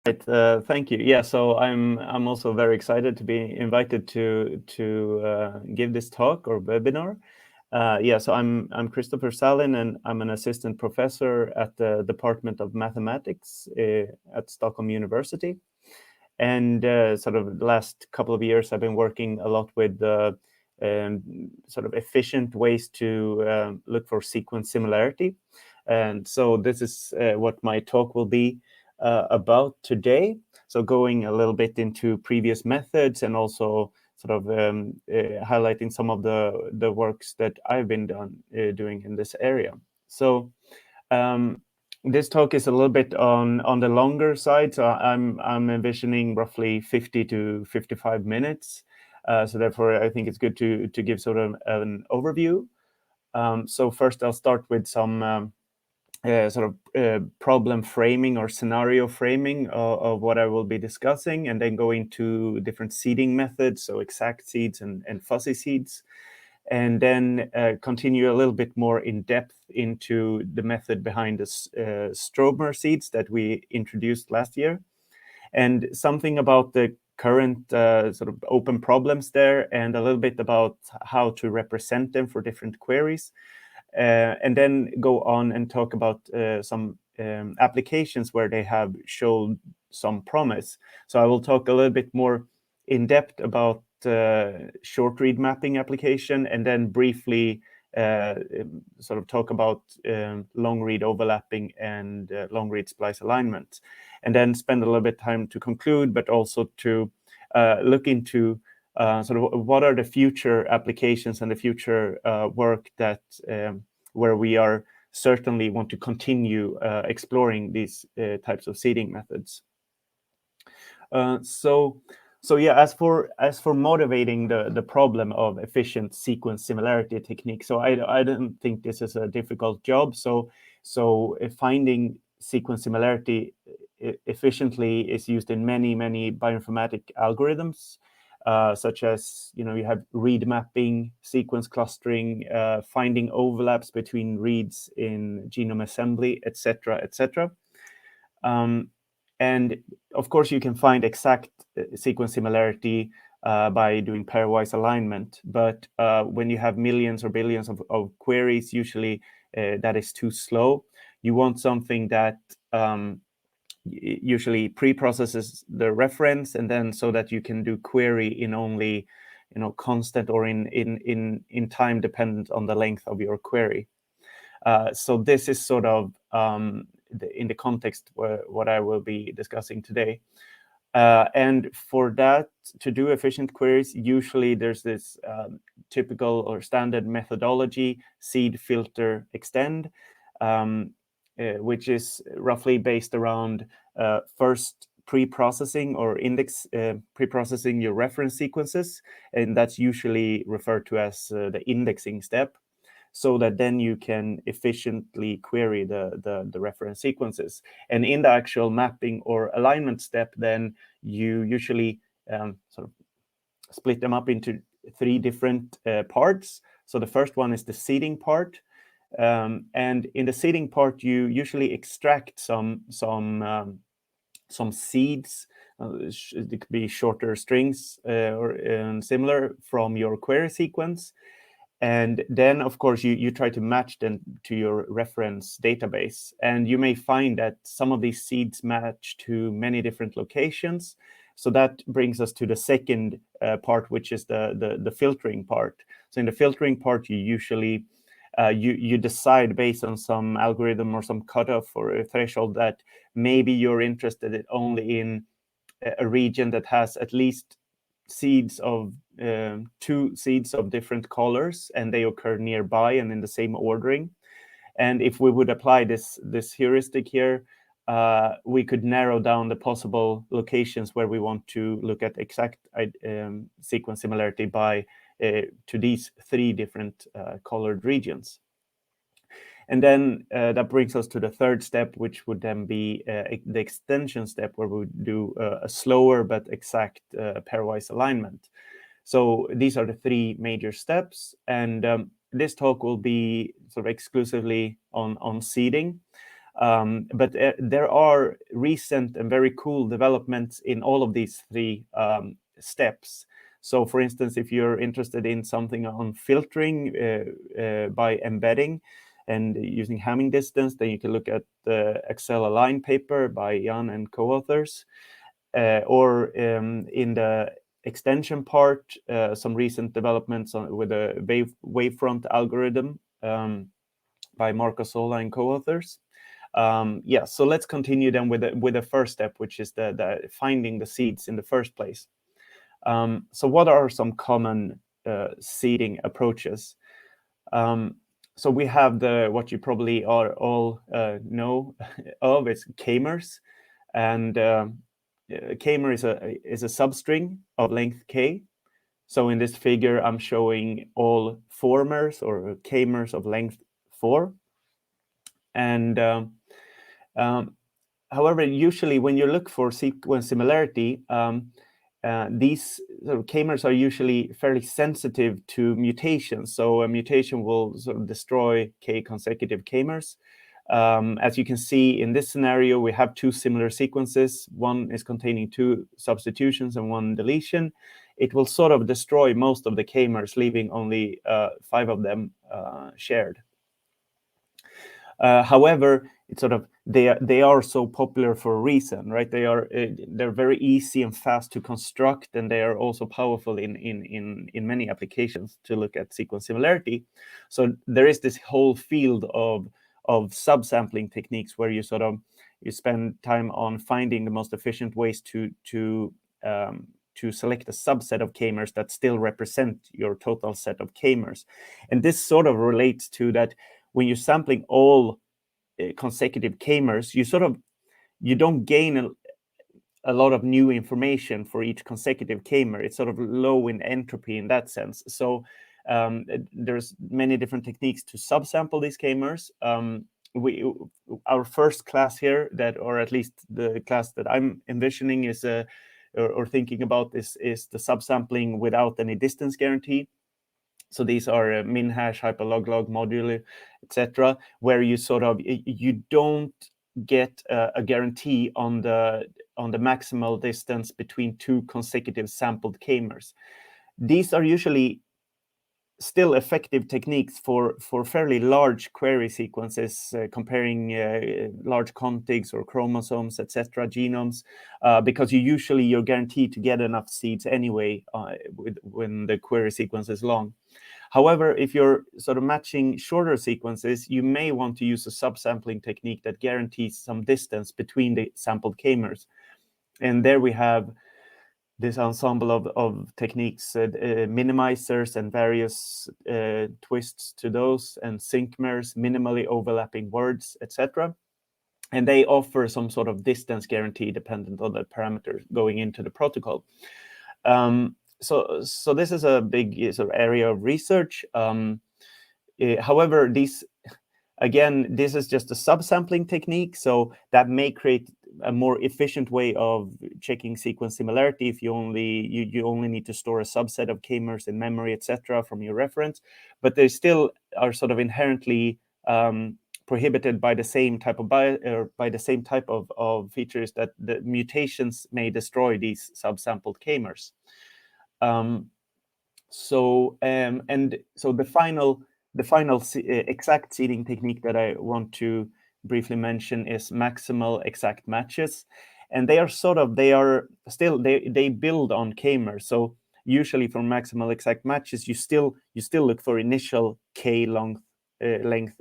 Right, thank you. Yeah, so I'm also very excited to be invited to give this talk or webinar. Yeah, so I'm Kristoffer Sahlin, and I'm an assistant professor at the Department of Mathematics at Stockholm University. And sort of the last couple of years, I've been working a lot with sort of efficient ways to look for sequence similarity. And so this is what my talk will be about today. So going a little bit into previous methods and also sort of highlighting some of the works that I've been doing in this area. So this talk is a little bit on the longer side. So I'm envisioning roughly 50 to 55 minutes. So therefore, I think it's good to give sort of an overview. So first, I'll start with some sort of problem framing or scenario framing of what I will be discussing, and then go into different seeding methods, so exact seeds and fuzzy seeds, and then continue a little bit more in depth into the method behind the Strobemer seeds that we introduced last year, and something about the current sort of open problems there, and a little bit about how to represent them for different queries. And then go on and talk about some applications where they have shown some promise. So I will talk a little bit more in depth about short read mapping application, and then briefly sort of talk about long read overlapping and long read splice alignment, and then spend a little bit of time to conclude, but also to look into sort of what are the future applications and the future work that where we are certainly want to continue exploring these types of seeding methods. So yeah, as for motivating the problem of efficient sequence similarity technique, so I don't think this is a difficult job. So finding sequence similarity efficiently is used in many bioinformatic algorithms, such as, you have read mapping, sequence clustering, finding overlaps between reads in genome assembly, etc., etc. And of course, you can find exact sequence similarity by doing pairwise alignment. But when you have millions or billions of queries, usually that is too slow. You want something that usually pre-processes the reference, and then so that you can do query in only constant or in time dependent on the length of your query. So this is sort of in the context what I will be discussing today. And for that, to do efficient queries, usually there's this typical or standard methodology: seed, filter, extend, which is roughly based around first pre-processing or index pre-processing your reference sequences, and that's usually referred to as the indexing step, so that then you can efficiently query the reference sequences. And in the actual mapping or alignment step, then you usually sort of split them up into three different parts. So the first one is the seeding part. And in the seeding part, you usually extract some seeds. It could be shorter strings or similar from your query sequence. And then, of course, you try to match them to your reference database. And you may find that some of these seeds match to many different locations. So that brings us to the second part, which is the filtering part. So in the filtering part, you usually you decide based on some algorithm or some cutoff or a threshold that maybe you're interested only in a region that has at least seeds of 2 seeds of different colors, and they occur nearby and in the same ordering. And if we would apply this heuristic here, we could narrow down the possible locations where we want to look at exact sequence similarity by to these 3 different colored regions. And then that brings us to the third step, which would then be the extension step, where we would do a slower but exact pairwise alignment. So these are the 3 major steps, and this talk will be sort of exclusively on seeding. But there are recent and very cool developments in all of these three steps. So, for instance, if you're interested in something on filtering by embedding and using Hamming distance, then you can look at the Strobealign paper by Jan and co-authors, or in the extension part, some recent developments with a wavefront algorithm by Marco Sola and co-authors. Yeah, so let's continue then with the first step, which is the finding the seeds in the first place. So what are some common seeding approaches? So we have what you probably all know of is k-mers, and k-mer is a substring of length k. So in this figure, I'm showing all 4-mers or k-mers of length 4. And however, usually when you look for sequence similarity, these sort of k-mers are usually fairly sensitive to mutations. So a mutation will sort of destroy k consecutive k-mers. As you can see in this scenario, we have two similar sequences. One is containing 2 substitutions and 1 deletion. It will sort of destroy most of the k-mers, leaving only 5 of them shared. However, it's sort of they are so popular for a reason, right? They're very easy and fast to construct, and they are also powerful in many applications to look at sequence similarity. So there is this whole field of subsampling techniques where you spend time on finding the most efficient ways to select a subset of k-mers that still represent your total set of k-mers. And this sort of relates to that when you're sampling all consecutive k-mers, you don't gain a lot of new information for each consecutive k-mer. It's sort of low in entropy in that sense. So there's many different techniques to subsample these k-mers. Our first class here, or at least the class that I'm envisioning is or thinking about is the subsampling without any distance guarantee. So these are min hash, hyperlog, modulo, etc., where you don't get a guarantee on the maximal distance between 2 consecutive sampled k-mers. These are usually still effective techniques for fairly large query sequences, comparing large contigs or chromosomes, etc., genomes, because you're guaranteed to get enough seeds anyway when the query sequence is long. However, if you're sort of matching shorter sequences, you may want to use a subsampling technique that guarantees some distance between the sampled k-mers. And there we have this ensemble of techniques, minimizers and various twists to those, and syncmers, minimally overlapping words, etc. And they offer some sort of distance guarantee dependent on the parameters going into the protocol. So this is a big sort of area of research. However, this is just a subsampling technique, so that may create a more efficient way of checking sequence similarity if you only need to store a subset of k-mers in memory, etc., from your reference. But they still are sort of inherently prohibited by the same type of features that the mutations may destroy these subsampled k-mers. So the final exact seeding technique that I want to briefly mention is maximal exact matches, and they build on k-mers. So usually for maximal exact matches, you still look for initial k length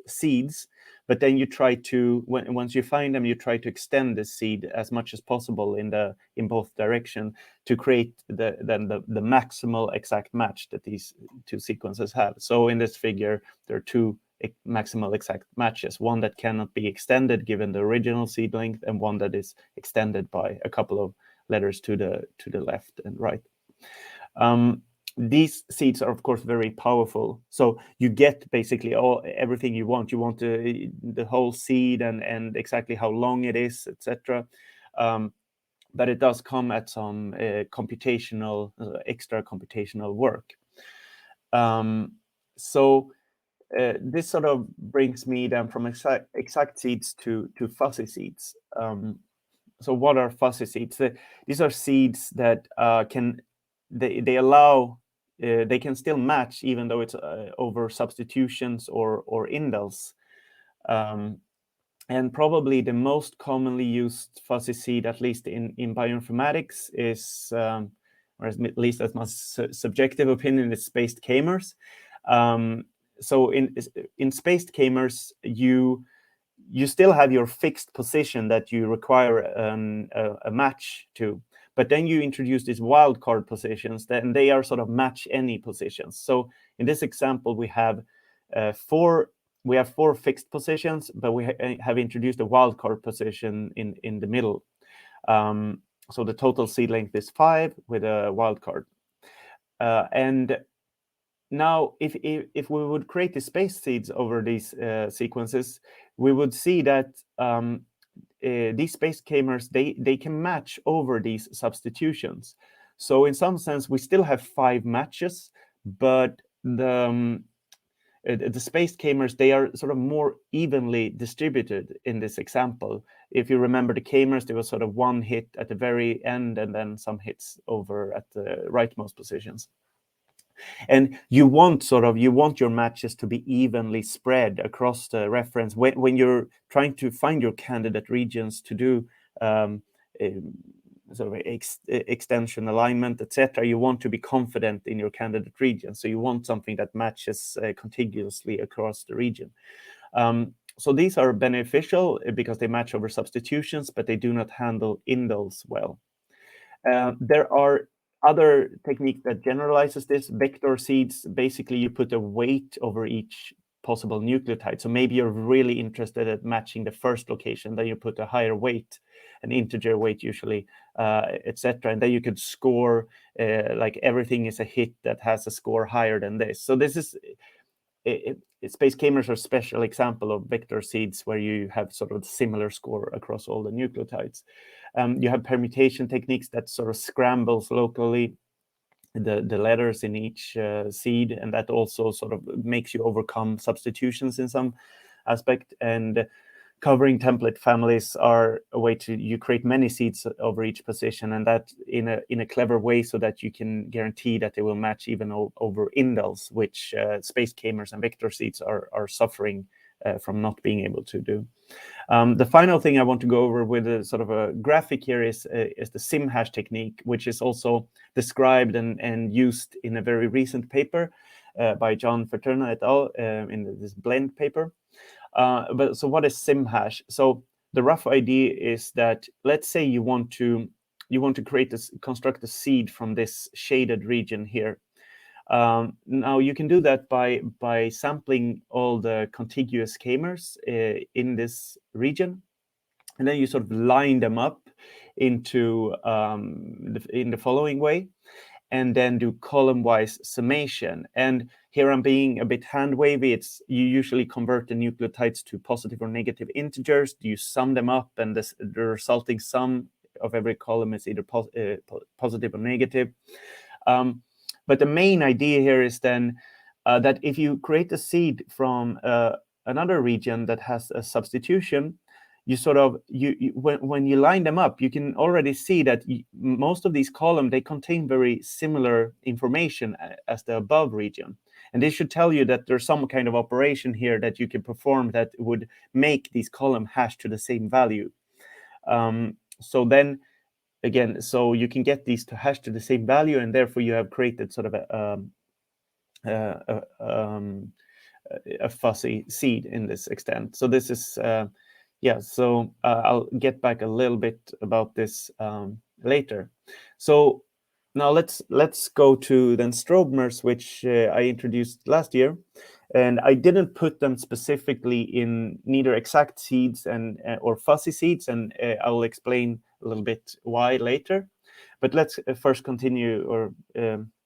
seeds, but then you try to once you find them, you try to extend the seed as much as possible in both direction to create the maximal exact match that these two sequences have. So in this figure, there are 2 maximal exact matches, one that cannot be extended given the original seed length, and one that is extended by a couple of letters to the left and right. These seeds are, of course, very powerful. So you get basically everything you want. You want the whole seed and exactly how long it is, etc. But it does come at some extra computational work. So this sort of brings me then from exact seeds to fuzzy seeds. So what are fuzzy seeds? These are seeds that they allow they can still match even though it's over substitutions or indels. And probably the most commonly used fuzzy seed, at least in bioinformatics, is, or at least that's my subjective opinion, is spaced k-mers. So in spaced k-mers, you still have your fixed position that you require a match to, but then you introduce these wildcard positions, and they are sort of match any positions. So in this example, we have four fixed positions, but we have introduced a wildcard position in the middle. So the total seed length is 5 with a wildcard. And now, if we would create the space seeds over these sequences, we would see that these space k-mers, they can match over these substitutions. So in some sense, we still have 5 matches, but the space k-mers, they are sort of more evenly distributed in this example. If you remember the k-mers, there was sort of one hit at the very end and then some hits over at the rightmost positions. And you want your matches to be evenly spread across the reference when you're trying to find your candidate regions to do sort of extension alignment, etc. You want to be confident in your candidate region, so you want something that matches contiguously across the region. So these are beneficial because they match over substitutions, but they do not handle indels well. There are other technique that generalizes this. Vector seeds, basically you put a weight over each possible nucleotide. So maybe you're really interested at matching the first location, then you put a higher weight, an integer weight usually, etc. And then you could score like everything is a hit that has a score higher than this. So this is space k-mers are a special example of vector seeds where you have sort of a similar score across all the nucleotides. You have permutation techniques that sort of scrambles locally the letters in each seed, and that also sort of makes you overcome substitutions in some aspect. And covering template families are a way you create many seeds over each position, and that in a clever way, so that you can guarantee that they will match even over indels, which space k-mers and vector seeds are suffering from not being able to do. The final thing I want to go over with a sort of a graphic here is the sim hash technique, which is also described and used in a very recent paper by John Firtina et al. In this blend paper. But so what is sim hash? So the rough idea is that, let's say you want to construct a seed from this shaded region here. Now you can do that by sampling all the contiguous k-mers in this region, and then you sort of line them up into in the following way, and then do column-wise summation. And here I'm being a bit hand-wavy. You usually convert the nucleotides to positive or negative integers. You sum them up, and the resulting sum of every column is either positive or negative. But the main idea here is then that if you create a seed from another region that has a substitution, you sort of when you line them up, you can already see that most of these columns, they contain very similar information as the above region, and this should tell you that there's some kind of operation here that you can perform that would make these columns hash to the same value. So then again, so you can get these to hash to the same value, and therefore you have created sort of a fuzzy seed in this extent. So this is so I'll get back a little bit about this later. So now let's go to then Strobemers, which I introduced last year, and I didn't put them specifically in neither exact seeds and or fuzzy seeds, and I will explain a little bit why later. But let's first continue or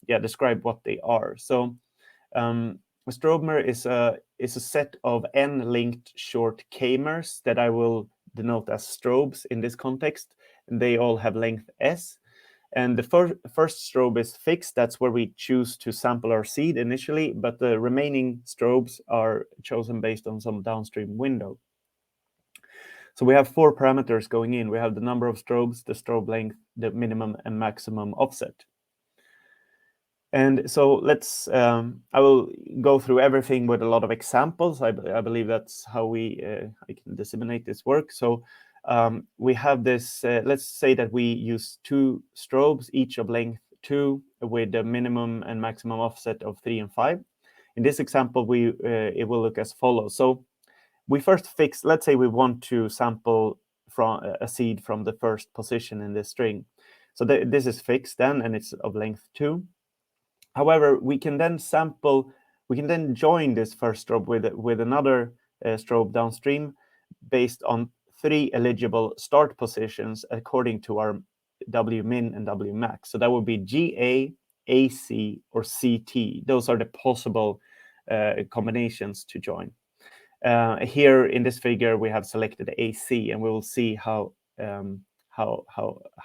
describe what they are. So a strobemer is a set of n-linked short k-mers that I will denote as strobes in this context, and they all have length s. And the first strobe is fixed. That's where we choose to sample our seed initially, but the remaining strobes are chosen based on some downstream window. So we have 4 parameters going in. We have the number of strobes, the strobe length, the minimum and maximum offset. And so let's, I will go through everything with a lot of examples. I believe that's how I can disseminate this work. So we have this, let's say that we use 2 strobes, each of length 2, with a minimum and maximum offset of 3 and 5. In this example, it will look as follows. So we first fix, let's say we want to sample from a seed from the first position in this string. So this is fixed then, and it's of length 2. However, we can then join this first strobe with another strobe downstream based on 3 eligible start positions according to our W min and W max. So that would be GA, AC, or CT. Those are the possible combinations to join. Here in this figure, we have selected AC, and we will see how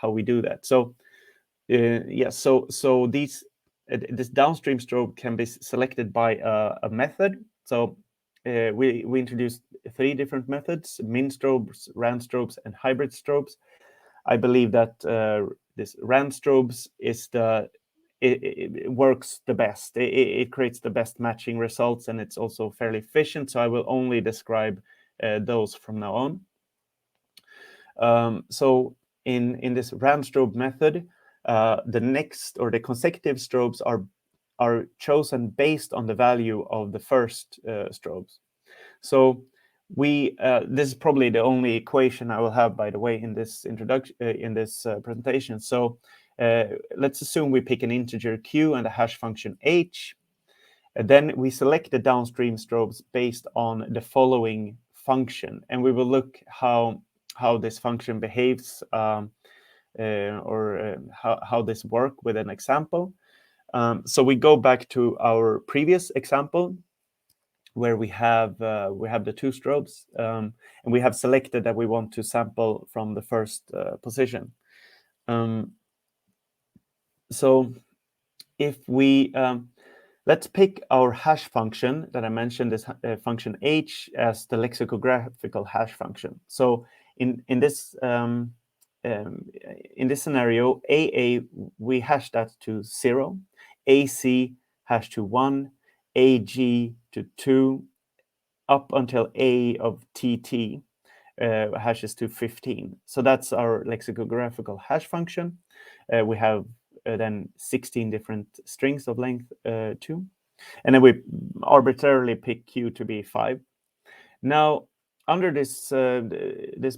we do that. So so this downstream strobe can be selected by a method. So we introduced 3 different methods: min strobes, rand strobes, and hybrid strobes. I believe that this rand strobes is it works the best. It creates the best matching results, and it's also fairly efficient. So I will only describe those from now on. So in this rand strobe method, the next or the consecutive strobes are chosen based on the value of the first strobes. So this is probably the only equation I will have, by the way, in this introduction, in this presentation. So let's assume we pick an integer q and a hash function h. Then we select the downstream strobes based on the following function, and we will look how this function behaves, or how this works with an example. So we go back to our previous example, where we have the 2 strobes, and we have selected that we want to sample from the first position. So if we let's pick our hash function that I mentioned, this function h, as the lexicographical hash function. So in this scenario, AA, we hash that to 0, AC hash to 1, AG to 2, up until A of TT hashes to 15. So that's our lexicographical hash function. We have then 16 different strings of length 2. And then we arbitrarily pick Q to be 5. Now, under this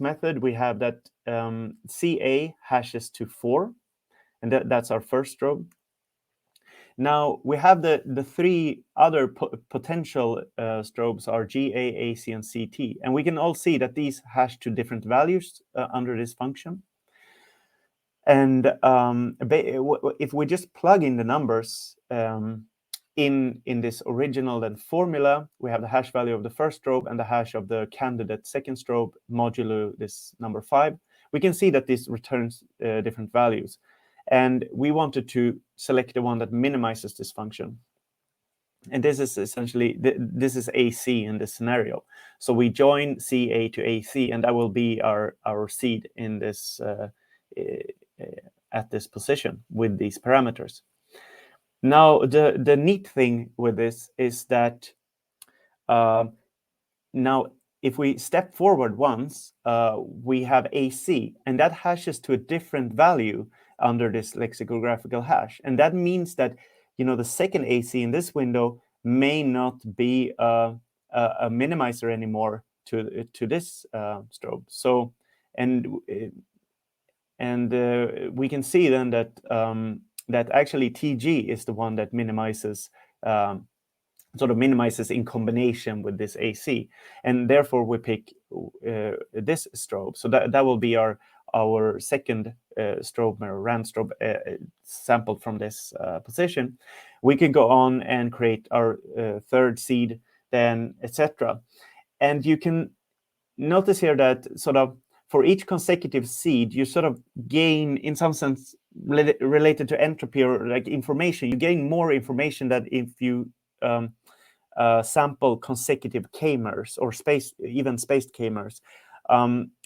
method, we have that CA hashes to 4, and that's our first strobe. Now we have the 3 other potential strobes are GA, AC, and CT, and we can all see that these hash to different values under this function. And if we just plug in the numbers in this original then formula, we have the hash value of the first strobe and the hash of the candidate second strobe modulo this number 5. We can see that this returns different values. And we wanted to select the one that minimizes this function. And this is essentially, this is AC in this scenario. So we join CA to AC, and that will be our seed in this at this position with these parameters. Now, the neat thing with this is that now if we step forward once, we have AC, and that hashes to a different value under this lexicographical hash. And that means that, the second AC in this window may not be a minimizer anymore to this strobe. So, and we can see then that that actually TG is the one that minimizes, sort of minimizes in combination with this AC, and therefore we pick this strobe. So that will be our second Strobemer rand strobe sampled from this position. We can go on and create our third seed, then etc. And you can notice here that sort of for each consecutive seed, you sort of gain, in some sense, related to entropy or like information, you gain more information than if you sample consecutive k-mers or even spaced k-mers,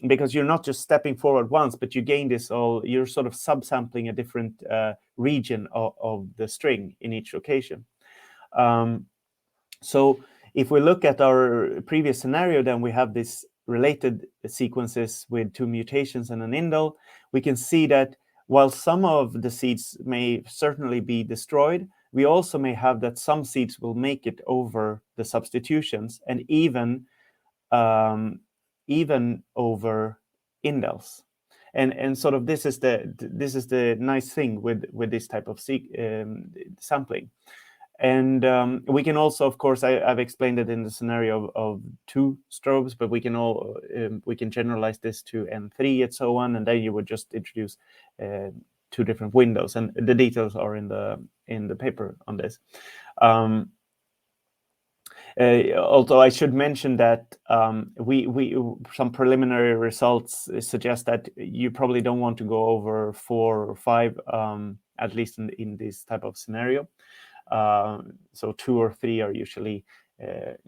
because you're not just stepping forward once, but you gain this you're sort of subsampling a different region of the string in each location. So if we look at our previous scenario, then we have this related sequences with 2 mutations and an indel. We can see that while some of the seeds may certainly be destroyed, we also may have that some seeds will make it over the substitutions, and even over indels. And sort of this is the nice thing with this type of sampling. And we can also, of course, I've explained it in the scenario of 2 strobes, but we can generalize this to N3 and so on, and then you would just introduce 2 different windows, and the details are in the paper on this. Although I should mention that some preliminary results suggest that you probably don't want to go over 4 or 5, at least in this type of scenario. So 2 or 3 are usually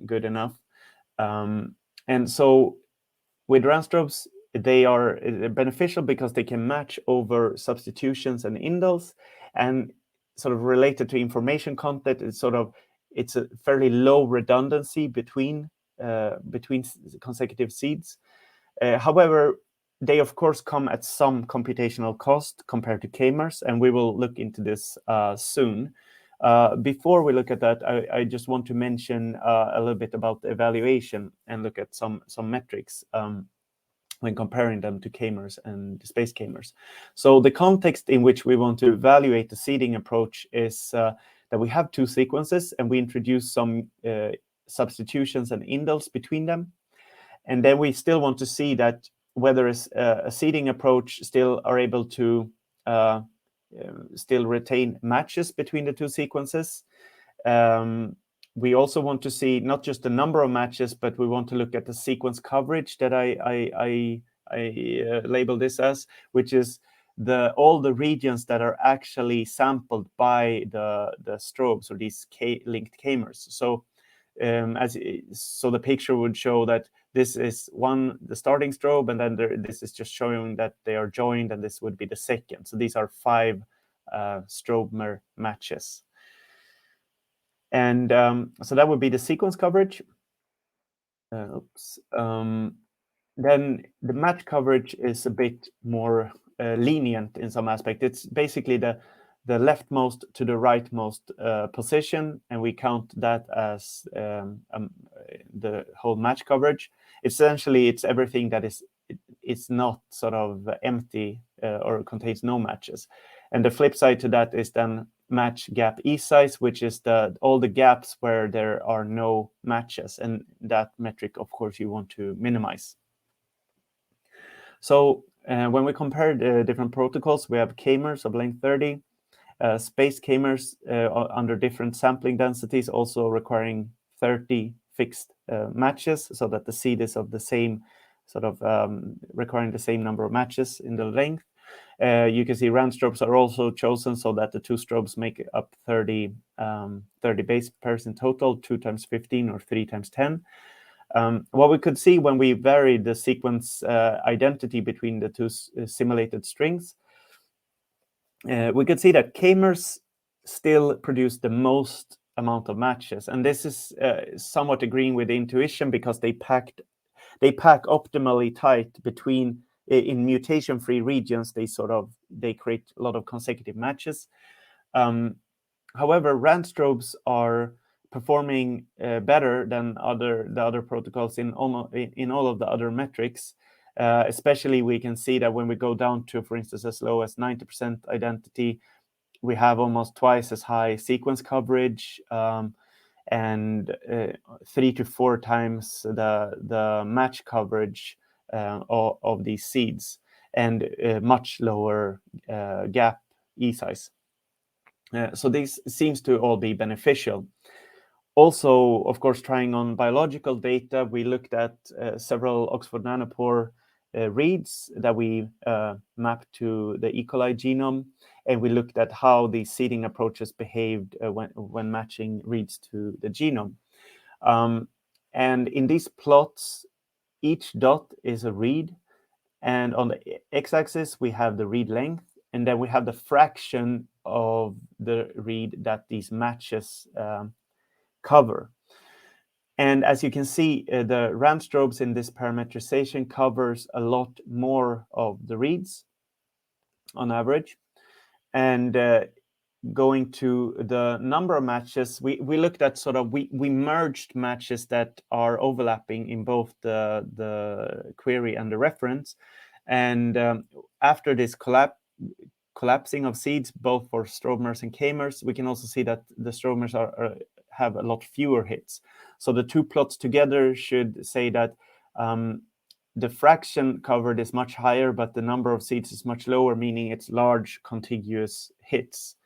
good enough. And so with Rastrobes, they are beneficial because they can match over substitutions and indels, and sort of related to information content, it's a fairly low redundancy between consecutive seeds. However, they of course come at some computational cost compared to k-mers, and we will look into this soon. Before we look at that, I just want to mention a little bit about the evaluation and look at some metrics when comparing them to k-mers and space k-mers. So the context in which we want to evaluate the seeding approach is that we have 2 sequences, and we introduce some substitutions and indels between them. And then we still want to see that whether a seeding approach still are able to still retain matches between the 2 sequences. We also want to see not just the number of matches, but we want to look at the sequence coverage that I label this as, which is all the regions that are actually sampled by the strobes or these linked k-mers. So the picture would show that this is the starting strobe, and then this is just showing that they are joined, and this would be the second. So these are 5 Strobemer matches. And so that would be the sequence coverage. Then the match coverage is a bit more lenient in some aspect. It's basically the leftmost to the rightmost position, and we count that as the whole match coverage. Essentially, it's everything that is not sort of empty or contains no matches. And the flip side to that is then match gap E size, which is all the gaps where there are no matches, and that metric, of course, you want to minimize. So when we compare the different protocols, we have k-mers of length 30, space k-mers under different sampling densities, also requiring 30 fixed matches, so that the seed is of the same sort of requiring the same number of matches in the length. You can see round strobes are also chosen so that the 2 strobes make up 30 base pairs in total, 2 times 15 or 3 times 10. What we could see when we varied the sequence identity between the 2 simulated strings, we could see that k-mers still produce the most amount of matches, and this is somewhat agreeing with the intuition, because they pack optimally tight between in mutation-free regions. They create a lot of consecutive matches. However, Randstrobes are performing better than the other protocols in all of the other metrics. Especially, we can see that when we go down to, for instance, as low as 90% identity, we have almost twice as high sequence coverage, and 3 to 4 times the match coverage of these seeds, and much lower gap E size. So this seems to all be beneficial. Also, of course, trying on biological data, we looked at several Oxford Nanopore reads that we mapped to the E. coli genome, and we looked at how these seeding approaches behaved when matching reads to the genome. And in these plots, each dot is a read, and on the x-axis we have the read length, and then we have the fraction of the read that these matches cover. And as you can see, the Randstrobes in this parametrization covers a lot more of the reads on average. And going to the number of matches, we looked at we merged matches that are overlapping in both the query and the reference. And after this collapsing of seeds, both for Strobemers and K-mers, we can also see that the Strobemers have a lot fewer hits. So the two plots together should say that the fraction covered is much higher, but the number of seeds is much lower, meaning it's large contiguous hits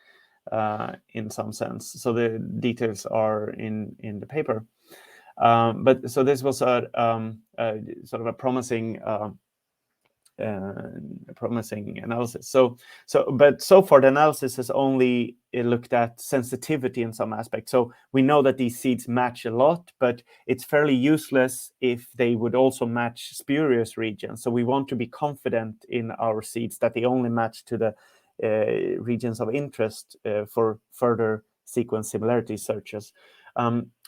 in some sense. So the details are in the paper. But so this was a sort of a promising analysis. But so far the analysis has only looked at sensitivity in some aspects. So we know that these seeds match a lot, but it's fairly useless if they would also match spurious regions. So we want to be confident in our seeds that they only match to the regions of interest for further sequence similarity searches.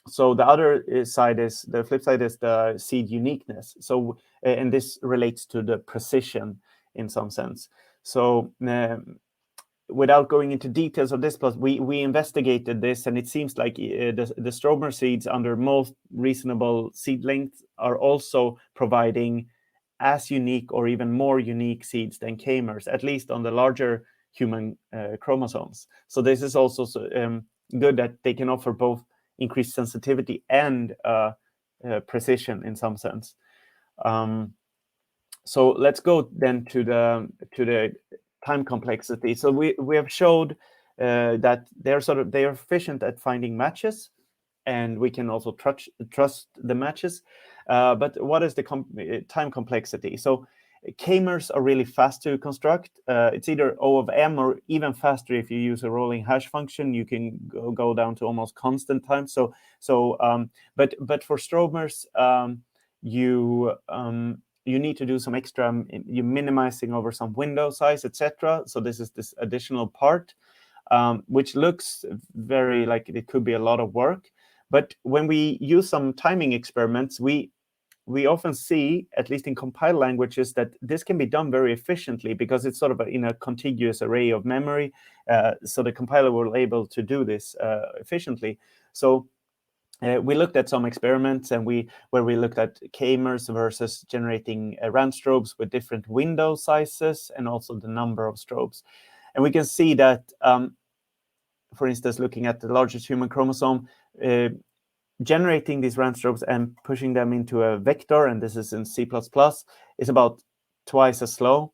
So the other side is, the flip side is the seed uniqueness. So, and this relates to the precision in some sense. So without going into details of this plot, we investigated this, and it seems like the Strobemer seeds under most reasonable seed lengths are also providing as unique or even more unique seeds than K-mers, at least on the larger human chromosomes. So this is also good that they can offer both increased sensitivity and precision in some sense. So let's go then to the time complexity. So we have showed that they are efficient at finding matches, and we can also trust the matches. But what is the time complexity? So K-mers are really fast to construct. It's either O of M or even faster if you use a rolling hash function. You can go down to almost constant time. But for Strobemers, you need to do some extra. You're minimizing over some window size, etc. So this is this additional part, which looks very like it could be a lot of work. But when we use some timing experiments, we often see, at least in compiled languages, that this can be done very efficiently because it's sort of in a contiguous array of memory. So the compiler will be able to do this efficiently. So we looked at some experiments, and where we looked at K-mers versus generating Randstrobes with different window sizes and also the number of strobes. And we can see that, for instance, looking at the largest human chromosome, generating these Randstrobes and pushing them into a vector, and this is in C++, is about twice as slow,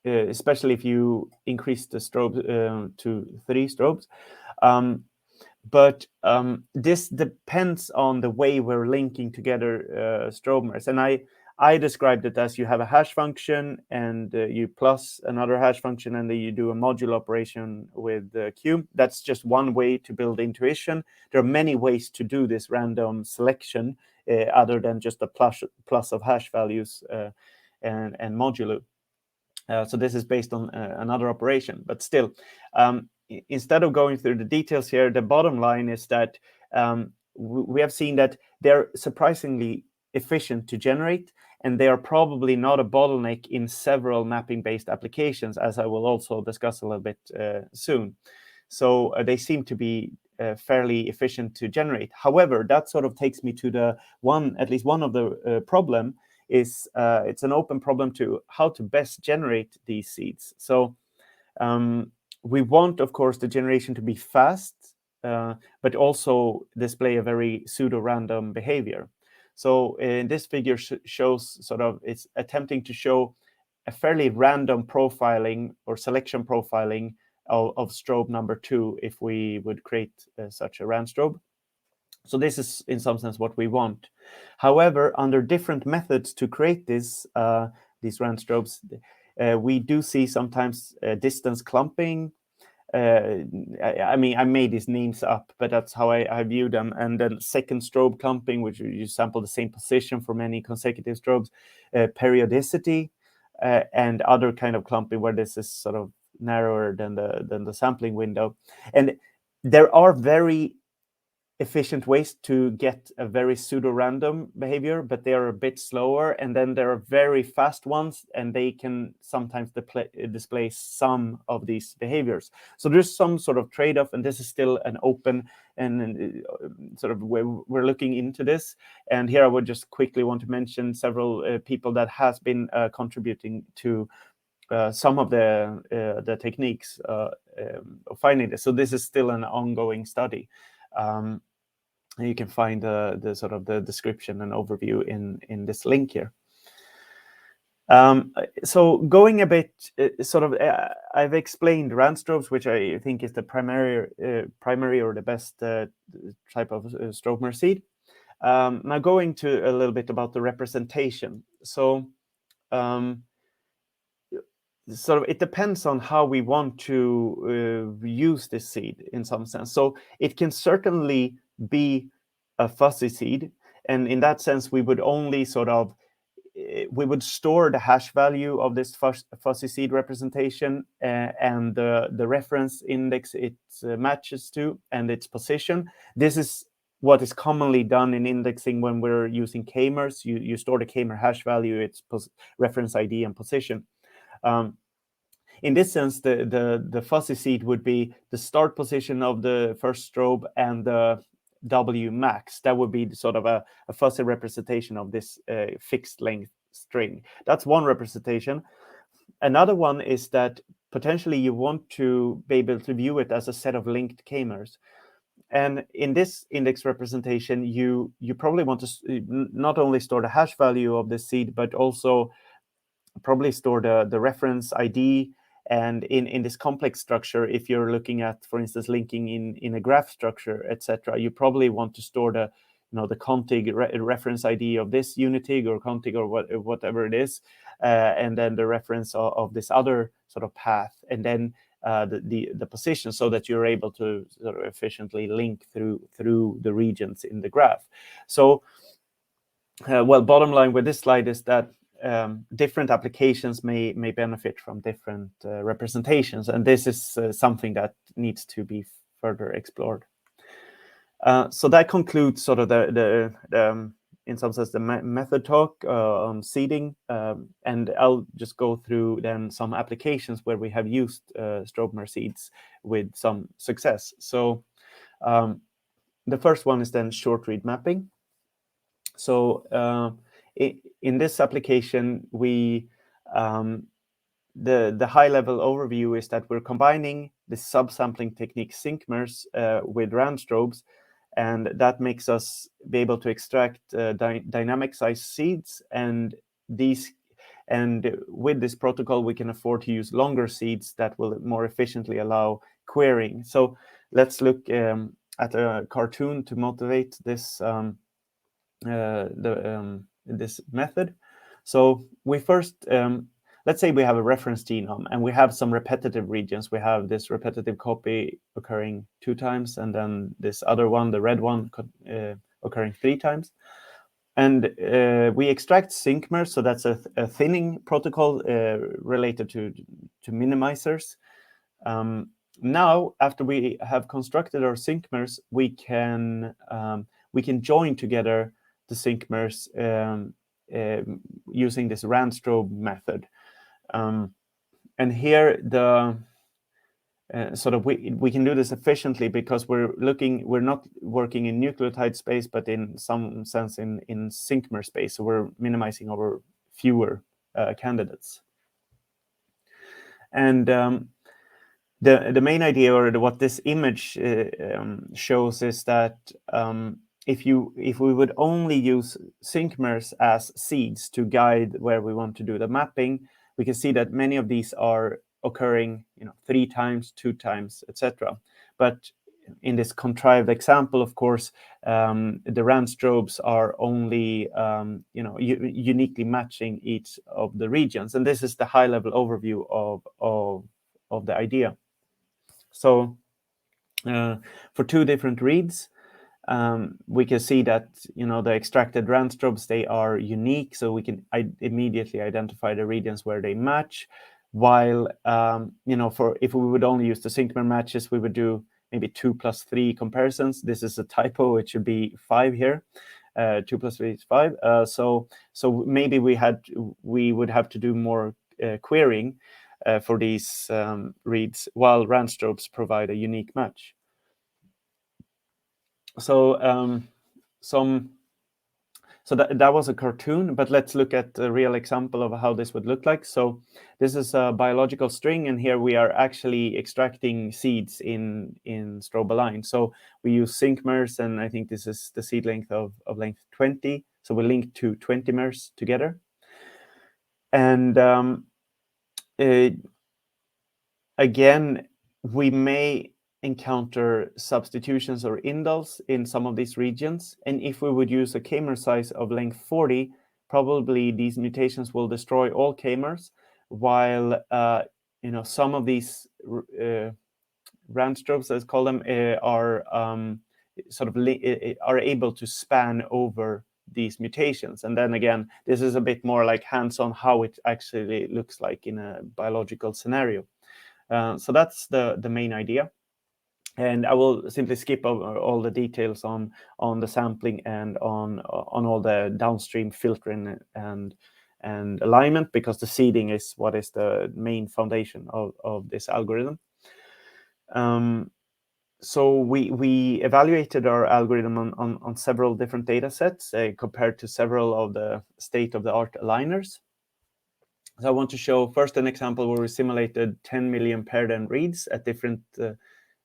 especially if you increase the strobe to 3 strobes. But this depends on the way we're linking together Strobemers. And I described it as you have a hash function, and you plus another hash function, and then you do a modulo operation with Q. That's just one way to build intuition. There are many ways to do this random selection other than just a plus of hash values and modulo. So this is based on another operation. But still, instead of going through the details here, the bottom line is that we have seen that they're surprisingly efficient to generate, and they are probably not a bottleneck in several mapping-based applications, as I will also discuss a little bit soon. So they seem to be fairly efficient to generate. However, that sort of takes me to at least one of the problem is it's an open problem to how to best generate these seeds. So we want, of course, the generation to be fast, but also display a very pseudo-random behavior. So in this figure shows it's attempting to show a fairly random profiling or selection profiling of strobe number 2 if we would create such a Randstrobe. So this is in some sense what we want. However, under different methods to create these rand strobes, we do see sometimes distance clumping. I mean, I made these names up, but that's how I view them. And then second strobe clumping, which you sample the same position for many consecutive strobes, periodicity, and other kind of clumping where this is sort of narrower than the sampling window. And there are very efficient ways to get a very pseudo-random behavior, but they are a bit slower. And then there are very fast ones, and they can sometimes display some of these behaviors. So there's some sort of trade-off, and this is still an open and sort of we're looking into this. And here I would just quickly want to mention several people that has been contributing to some of the techniques of finding this. So this is still an ongoing study. You can find the sort of the description and overview in this link here. So going a bit sort of, I've explained rand strobes, which I think is the primary or the best type of Strobemer seed. Now going to a little bit about the representation. So sort of it depends on how we want to use this seed in some sense. So it can certainly be a fuzzy seed, and in that sense we would only sort of we would store the hash value of this fuzzy seed representation and the reference index it matches to and its position. This is what is commonly done in indexing when we're using k-mers. You store the k-mer hash value, its reference ID and position. In this sense, the fuzzy seed would be the start position of the first strobe and the W max. That would be sort of a fuzzy representation of this fixed length string. That's one representation. Another one is that potentially you want to be able to view it as a set of linked k-mers. And in this index representation, you probably want to not only store the hash value of the seed, but also probably store the reference ID. And in this complex structure, if you're looking at, for instance, linking in a graph structure, etc., you probably want to store the config reference ID of this unitig or config or whatever it is, and then the reference of this other sort of path, and then the position, so that you're able to sort of efficiently link through the regions in the graph. So, well, bottom line with this slide is that different applications may benefit from different representations, and this is something that needs to be further explored. So that concludes sort of the in some sense the method talk on seeding, and I'll just go through then some applications where we have used Strobemer seeds with some success. So the first one is then short read mapping. So in this application, we the high-level overview is that we're combining the subsampling technique SyncMers with rand strobes, and that makes us be able to extract dynamic size seeds, and with this protocol we can afford to use longer seeds that will more efficiently allow querying. So let's look at a cartoon to motivate this this method. So we first, let's say we have a reference genome and we have some repetitive regions. We have this repetitive copy occurring 2 times, and then this other one, the red one, occurring 3 times. And we extract SyncMers, so that's a thinning protocol related to minimizers. Now, after we have constructed our SyncMers, we can join together the SyncMers using this rand strobe method. And here the sort of we can do this efficiently because we're not working in nucleotide space, but in some sense in SyncMer space. So we're minimizing over fewer candidates. And the main idea, or what this image shows, is that if we would only use SyncMers as seeds to guide where we want to do the mapping, we can see that many of these are occurring 3 times, 2 times, etc. But in this contrived example, of course, the RAND strobes are only uniquely matching each of the regions, and this is the high-level overview of the idea. So for two different reads, we can see that the extracted RAND strobes, they are unique, so we can immediately identify the regions where they match. While if we would only use the syncmer matches, we would do maybe 2 + 3 comparisons. This is a typo; it should be 5 here. 2 + 3 is 5. So maybe we would have to do more querying for these reads, while RAND strobes provide a unique match. So that was a cartoon, but let's look at a real example of how this would look like. So this is a biological string, and here we are actually extracting seeds in Strobealign. So we use syncmers, and I think this is the seed length of length 20. So we link to 20 mers together. And again, we may encounter substitutions or indels in some of these regions. And if we would use a k-mer size of length 40, probably these mutations will destroy all k-mers, while some of these RAND strobes, let's call them, are able to span over these mutations. And then again, this is a bit more like hands-on how it actually looks like in a biological scenario. So that's the main idea. And I will simply skip over all the details on the sampling and on all the downstream filtering and alignment, because the seeding is what is the main foundation of this algorithm. So we evaluated our algorithm on several different data sets compared to several of the state-of-the-art aligners. So I want to show first an example where we simulated 10 million paired end reads at different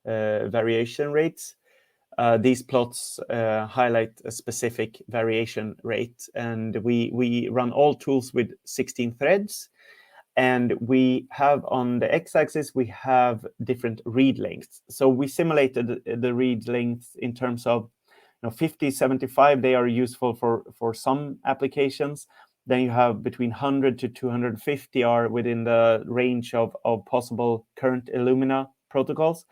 variation rates. These plots highlight a specific variation rate, and we run all tools with 16 threads. And we have on the x-axis, we have different read lengths. So we simulated the read lengths in terms of 50, 75, they are useful for some applications. Then you have between 100 to 250 are within the range of possible current Illumina protocols.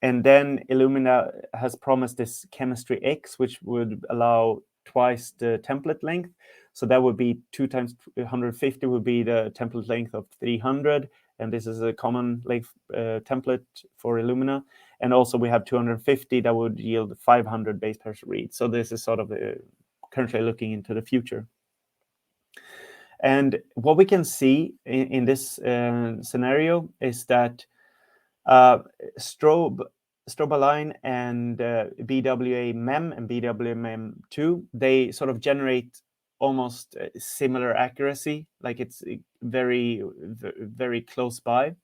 And then Illumina has promised this chemistry X, which would allow twice the template length. So that would be 2 times 150 would be the template length of 300. And this is a common length template for Illumina. And also we have 250 that would yield 500 base pairs reads. So this is sort of currently looking into the future. And what we can see in this scenario is that Strobealign and BWA-MEM and BWA-MEM2, they sort of generate almost similar accuracy, like it's very, very close by.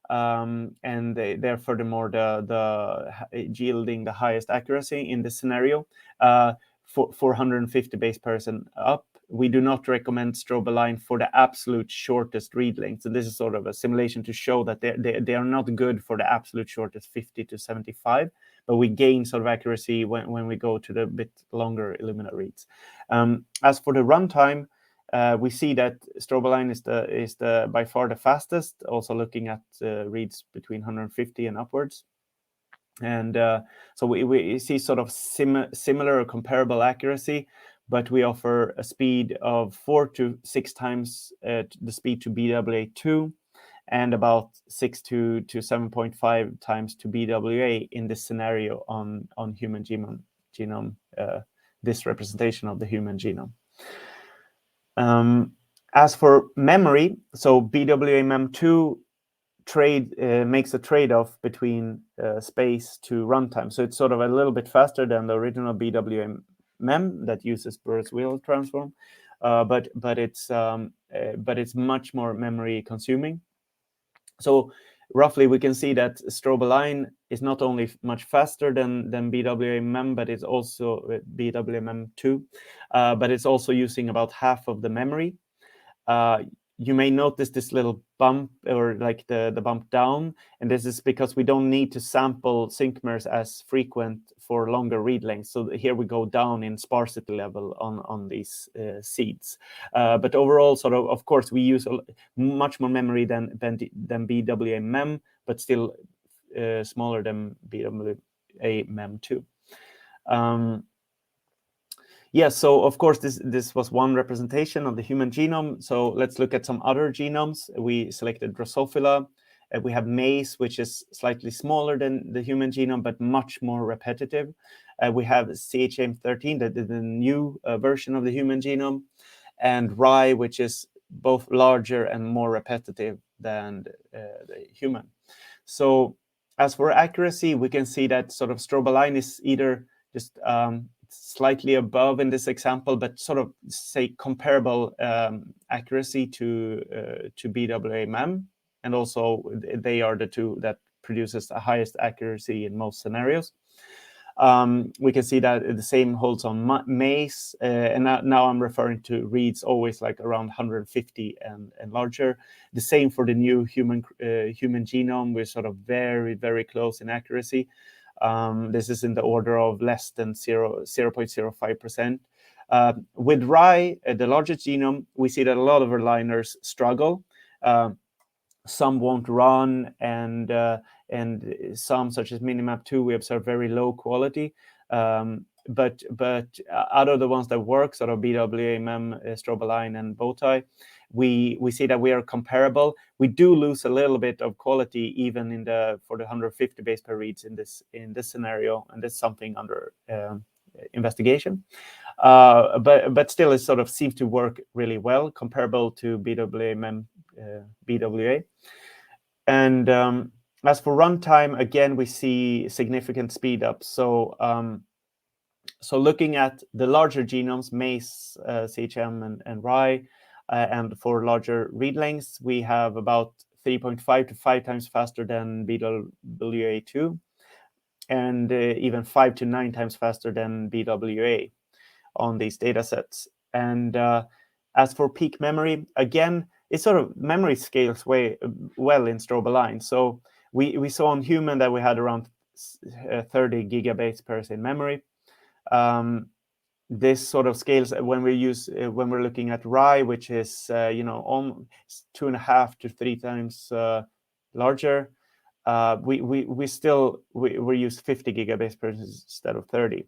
And they're furthermore the yielding the highest accuracy in this scenario. For 450 base pairs and up, we do not recommend Strobealign for the absolute shortest read length. So this is sort of a simulation to show that they are not good for the absolute shortest 50 to 75, but we gain sort of accuracy when we go to the bit longer Illumina reads. As for the runtime, we see that Strobealign is the by far the fastest, also looking at reads between 150 and upwards. And so we see sort of similar or comparable accuracy, but we offer a speed of 4 to 6 times the speed to BWA2 and about 6 to 7.5 times to BWA in this scenario on human genome, this representation of the human genome. As for memory, so BWA-MEM2 makes a trade-off between space to runtime. So it's sort of a little bit faster than the original BWA-MEM that uses Burris-Wheeler transform, but it's much more memory consuming. So roughly, we can see that Strobealign is not only much faster than BWA-MEM, but it's also BWA-MEM2, but it's also using about half of the memory. you may notice this little bump, or like the bump down, and this is because we don't need to sample syncmers as frequent for longer read lengths. So here we go down in sparsity level on these seeds. But overall, sort of course, we use much more memory than BWA mem, but still smaller than BWA mem2. Yeah, so of course, this was one representation of the human genome. So let's look at some other genomes. We selected Drosophila. We have maize, which is slightly smaller than the human genome, but much more repetitive. We have CHM13, the new version of the human genome, and rye, which is both larger and more repetitive than the human. So as for accuracy, we can see that sort of Strobealign is either just slightly above in this example, but sort of say comparable accuracy to BWA mem, and also they are the two that produces the highest accuracy in most scenarios. We can see that the same holds on maize, and now I'm referring to reads always like around 150 and larger. The same for the new human genome. We're sort of very, very close in accuracy. This is in the order of less than 0.05%. With rye, the largest genome, we see that a lot of aligners struggle. Some won't run, and some, such as Minimap2, we observe very low quality. But out of the ones that work, sort of BWA mem, Strobealign, and Bowtie, we see that we are comparable. We do lose a little bit of quality even for the 150 base pair reads in this scenario, and that's something under investigation. But still, it sort of seems to work really well, comparable to BWA mem, BWA. And as for runtime, again, we see significant speed up. So looking at the larger genomes, maize, CHM, and rye, and for larger read lengths, we have about 3.5 to 5 times faster than BWA2, and even 5 to 9 times faster than BWA on these data sets. And as for peak memory, again, it sort of memory scales way well in Strobealign. So we saw on human that we had around 30 gigabytes per in memory. This sort of scales when we're looking at rye, which is 2.5 to 3 times larger. We still use 50 gigabytes per instead of 30.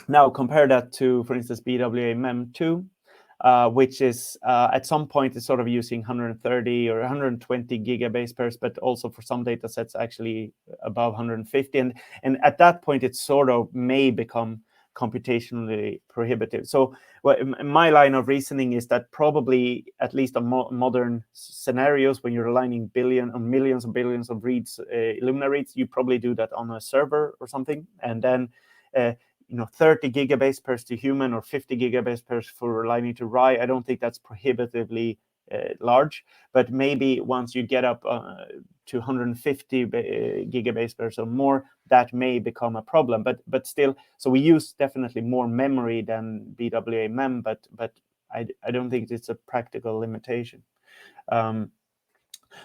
Now compare that to, for instance, BWA mem2, which is at some point is sort of using 130 or 120 gigabytes per, but also for some data sets actually above 150. And at that point, it sort of may become computationally prohibitive. So my line of reasoning is that probably, at least on modern scenarios, when you're aligning millions and billions of reads, Illumina reads, you probably do that on a server or something, and then 30 gigabytes per to human or 50 gigabytes per for aligning to rye. I don't think that's prohibitively large, but maybe once you get up to 150 gigabytes per or more, that may become a problem. But still, so we use definitely more memory than BWA mem, but I don't think it's a practical limitation.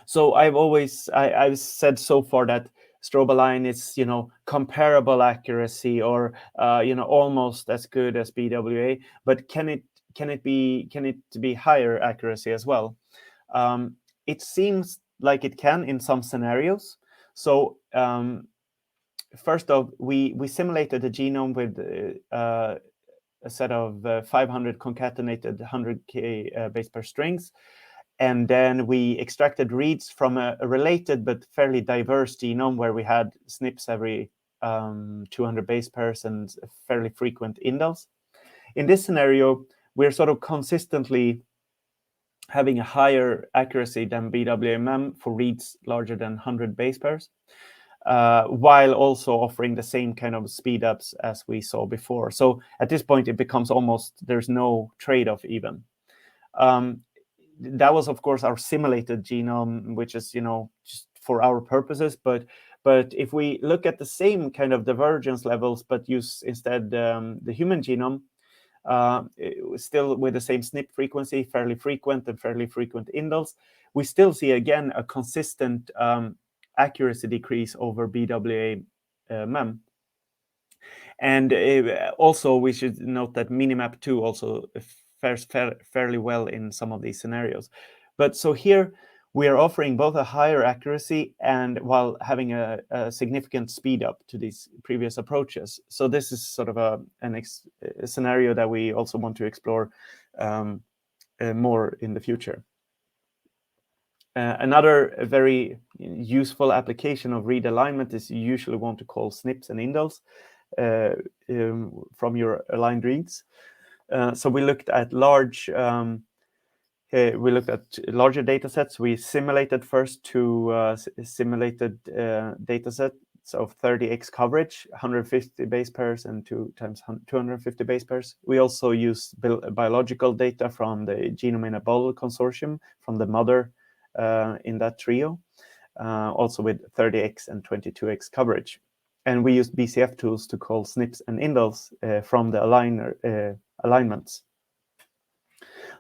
So I've said so far that Strobealign is comparable accuracy, or almost as good as BWA, but can it be higher accuracy as well? It seems like it can in some scenarios. So first off, we simulated the genome with a set of 500 concatenated 100K base pair strings. And then we extracted reads from a related but fairly diverse genome where we had Snips every 200 base pairs and fairly frequent indels. In this scenario, we're sort of consistently having a higher accuracy than BWMM for reads larger than 100 base pairs, while also offering the same kind of speed ups as we saw before. So at this point, it becomes almost, there's no trade-off even. That was, of course, our simulated genome, which is, just for our purposes. But if we look at the same kind of divergence levels, but use instead the human genome, still with the same SNP frequency, fairly frequent and fairly frequent indels, we still see again a consistent accuracy decrease over BWA MEM. And also we should note that Minimap2 also fares fairly well in some of these scenarios. But so here we are offering both a higher accuracy and while having a significant speed up to these previous approaches. So this is sort of a scenario that we also want to explore more in the future. Another very useful application of read alignment is you usually want to call Snips and indels from your aligned reads. So we looked at larger data sets. We simulated first two simulated data sets of 30x coverage, 150 base pairs and 2 times 250 base pairs. We also used biological data from the Genome in a Bottle consortium, from the mother in that trio, also with 30x and 22x coverage. And we used BCF tools to call Snips and indels from the alignments.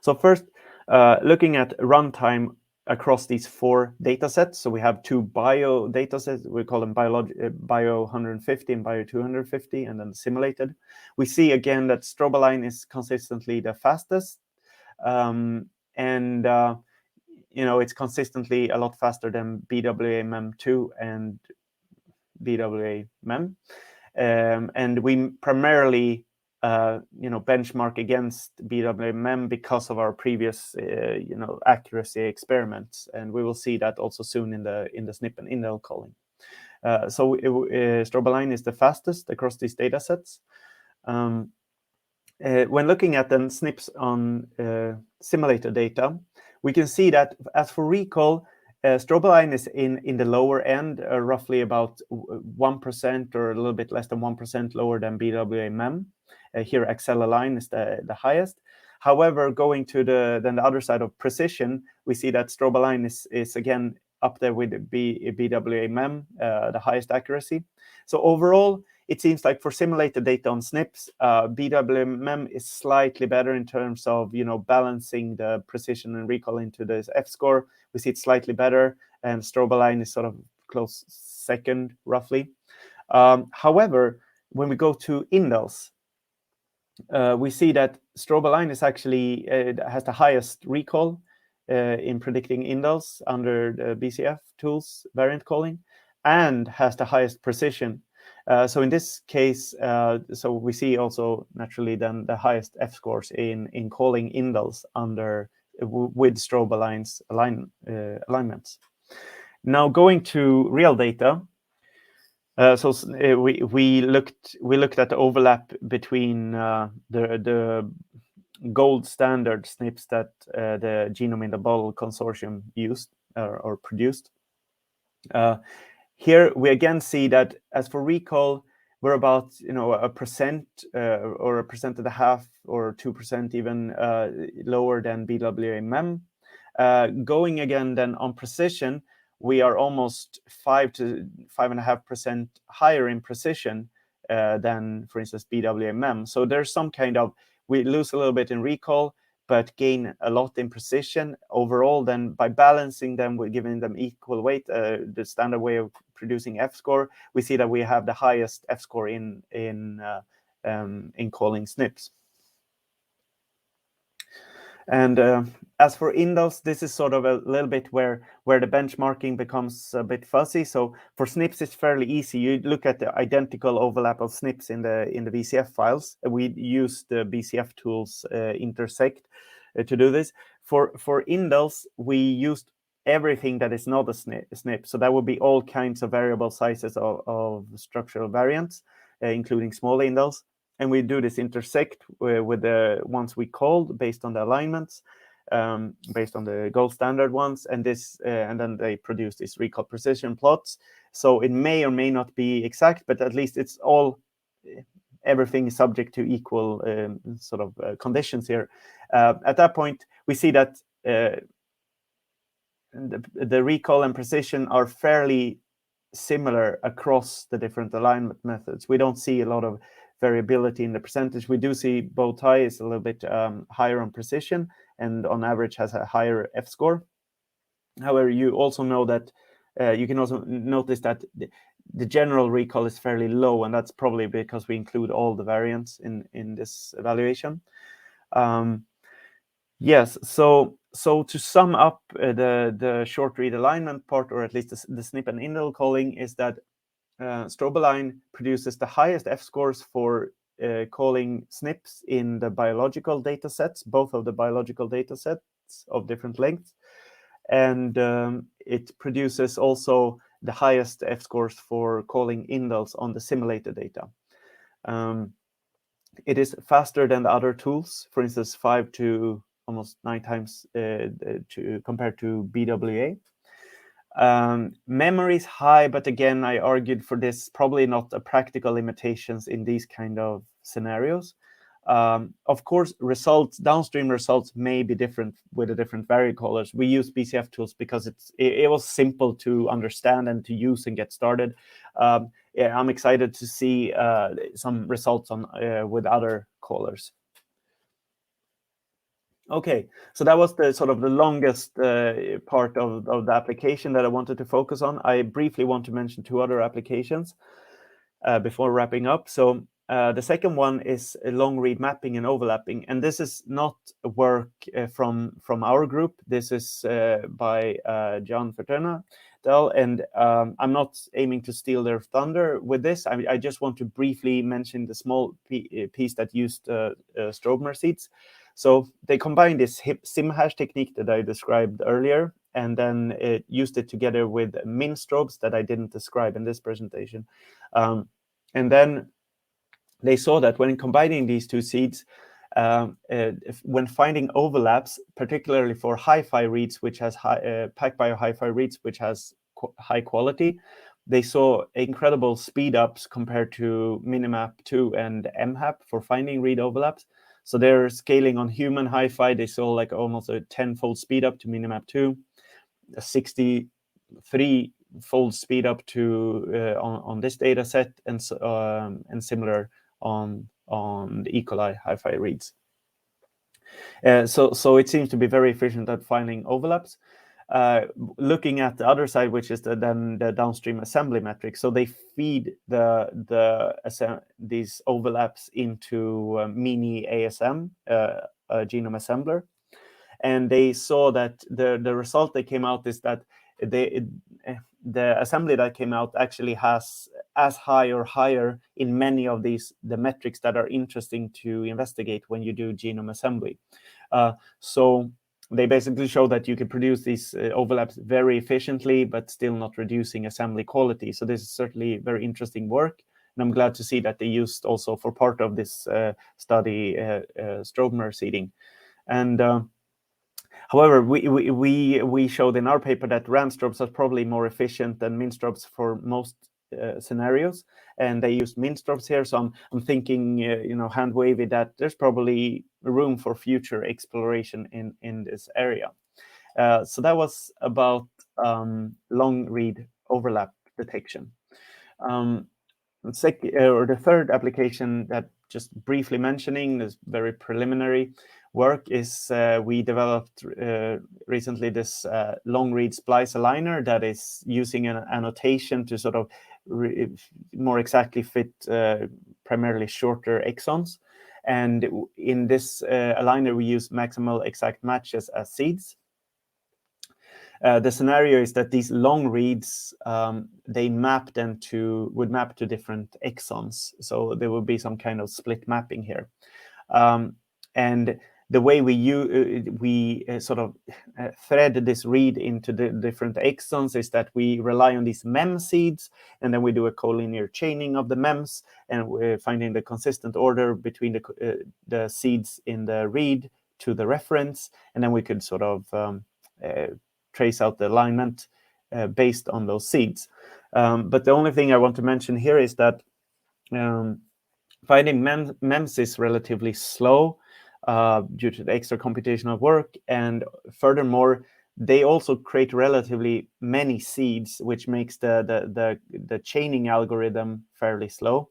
So first, looking at runtime across these 4 data sets. So we have 2 bio data sets. We call them bio 150 and bio 250, and then simulated. We see again that Strobealign is consistently the fastest. It's consistently a lot faster than BWA MEM2 and BWA MEM. And we primarily benchmark against BWA MEM because of our previous accuracy experiments, and we will see that also soon in the SNP and indel calling. So Strobealign is the fastest across these data sets. When looking at the SNPs on simulated data, we can see that as for recall, Strobealign is in the lower end, roughly about 1% or a little bit less than 1% lower than BWA MEM. Here, AXL-Align is the highest. However, going to the other side of precision, we see that Strobealign is again up there with BWA MEM, the highest accuracy. So overall, it seems like for simulated data on SNPs, BWA MEM is slightly better in terms of balancing the precision and recall into this F-score. We see it slightly better, and Strobealign is sort of close second, roughly. However, when we go to indels, we see that Strobealign is actually has the highest recall in predicting indels under the BCF tools variant calling, and has the highest precision. So in this case, so we see also naturally then the highest F scores in calling indels with Strobealign's alignments. Now going to real data. We looked at the overlap between the gold standard Snips that the Genome in a Bottle consortium used or produced. Here we again see that as for recall, we're about 1% or 1.5% or 2% even lower than BWA MEM. Going again then on precision, we are almost 5 to 5.5% higher in precision than, for instance, BWA MEM. So there's some kind of, we lose a little bit in recall, but gain a lot in precision overall. Then by balancing them, we're giving them equal weight, the standard way of producing F-score, we see that we have the highest F-score in calling Snips. And as for indels, this is sort of a little bit where the benchmarking becomes a bit fuzzy. So for Snips, it's fairly easy. You look at the identical overlap of Snips in the VCF files. We use the BCF tools intersect to do this. For indels, we used everything that is not a SNP. So that would be all kinds of variable sizes of structural variants, including small indels. And we do this intersect with the ones we called based on the alignments, based on the gold standard ones, and then they produce these recall precision plots. So it may or may not be exact, but at least it's everything is subject to equal conditions here. At that point, we see that the recall and precision are fairly similar across the different alignment methods. We don't see a lot of variability in the percentage. We do see bow tie is a little bit higher on precision, and on average has a higher F-score. However, you also know that you can also notice that the general recall is fairly low, and that's probably because we include all the variants in this evaluation. Yes, so to sum up the short read alignment part, or at least the snip and indel calling, is that Strobealign produces the highest F-scores for calling Snips in the biological data sets, both of the biological data sets of different lengths. And it produces also the highest F-scores for calling indels on the simulated data. It is faster than the other tools, for instance, 5 to almost 9 times compared to BWA. Memory is high, but again, I argued for this, probably not a practical limitations in these kind of scenarios. Of course, downstream results may be different with the different varicolors. We use BCF tools because it was simple to understand and to use and get started. Yeah, I'm excited to see some results on with other callers. Okay, so that was the sort of the longest part of the application that I wanted to focus on. I briefly want to mention 2 other applications before wrapping up. So the second one is long read mapping and overlapping, and this is not work from our group. This is by John Firtina, and I'm not aiming to steal their thunder with this. I just want to briefly mention the small piece that used Strobemer seeds. So they combined this sim hash technique that I described earlier, and then used it together with min strobes that I didn't describe in this presentation. And then they saw that when combining these 2 seeds, when finding overlaps, particularly for hi-fi reads, which has PacBio hi-fi reads, which has high quality, they saw incredible speed ups compared to Minimap2 and MHAP for finding read overlaps. So they're scaling on human hi-fi. They saw like almost a 10-fold speed up to Minimap2, a 63-fold speed up to on this data set, and similar on the E. coli hi-fi reads. So it seems to be very efficient at finding overlaps. Looking at the other side, which is then the downstream assembly metric. So they feed these overlaps into mini ASM, a genome assembler, and they saw that the result that came out is that the assembly that came out actually has as high or higher in many of the metrics that are interesting to investigate when you do genome assembly. So they basically show that you can produce these overlaps very efficiently, but still not reducing assembly quality. So this is certainly very interesting work, and I'm glad to see that they used also for part of this study Strobemer seeding. And however, we showed in our paper that RAM strobes are probably more efficient than min strobes for most scenarios, and they used min strobes here. So I'm thinking, hand wavy, that there's probably room for future exploration in this area. So that was about long read overlap detection. The third application that just briefly mentioning is very preliminary work is we developed recently this long read splice aligner that is using an annotation to sort of more exactly fit primarily shorter exons. And in this aligner, we use maximal exact matches as seeds. The scenario is that these long reads, they would map to different exons. So there will be some kind of split mapping here. And the way we sort of thread this read into the different exons is that we rely on these mem seeds, and then we do a collinear chaining of the mems, and we're finding the consistent order between the seeds in the read to the reference, and then we could sort of trace out the alignment based on those seeds. But the only thing I want to mention here is that finding mems is relatively slow due to the extra computational work, and furthermore, they also create relatively many seeds, which makes the chaining algorithm fairly slow.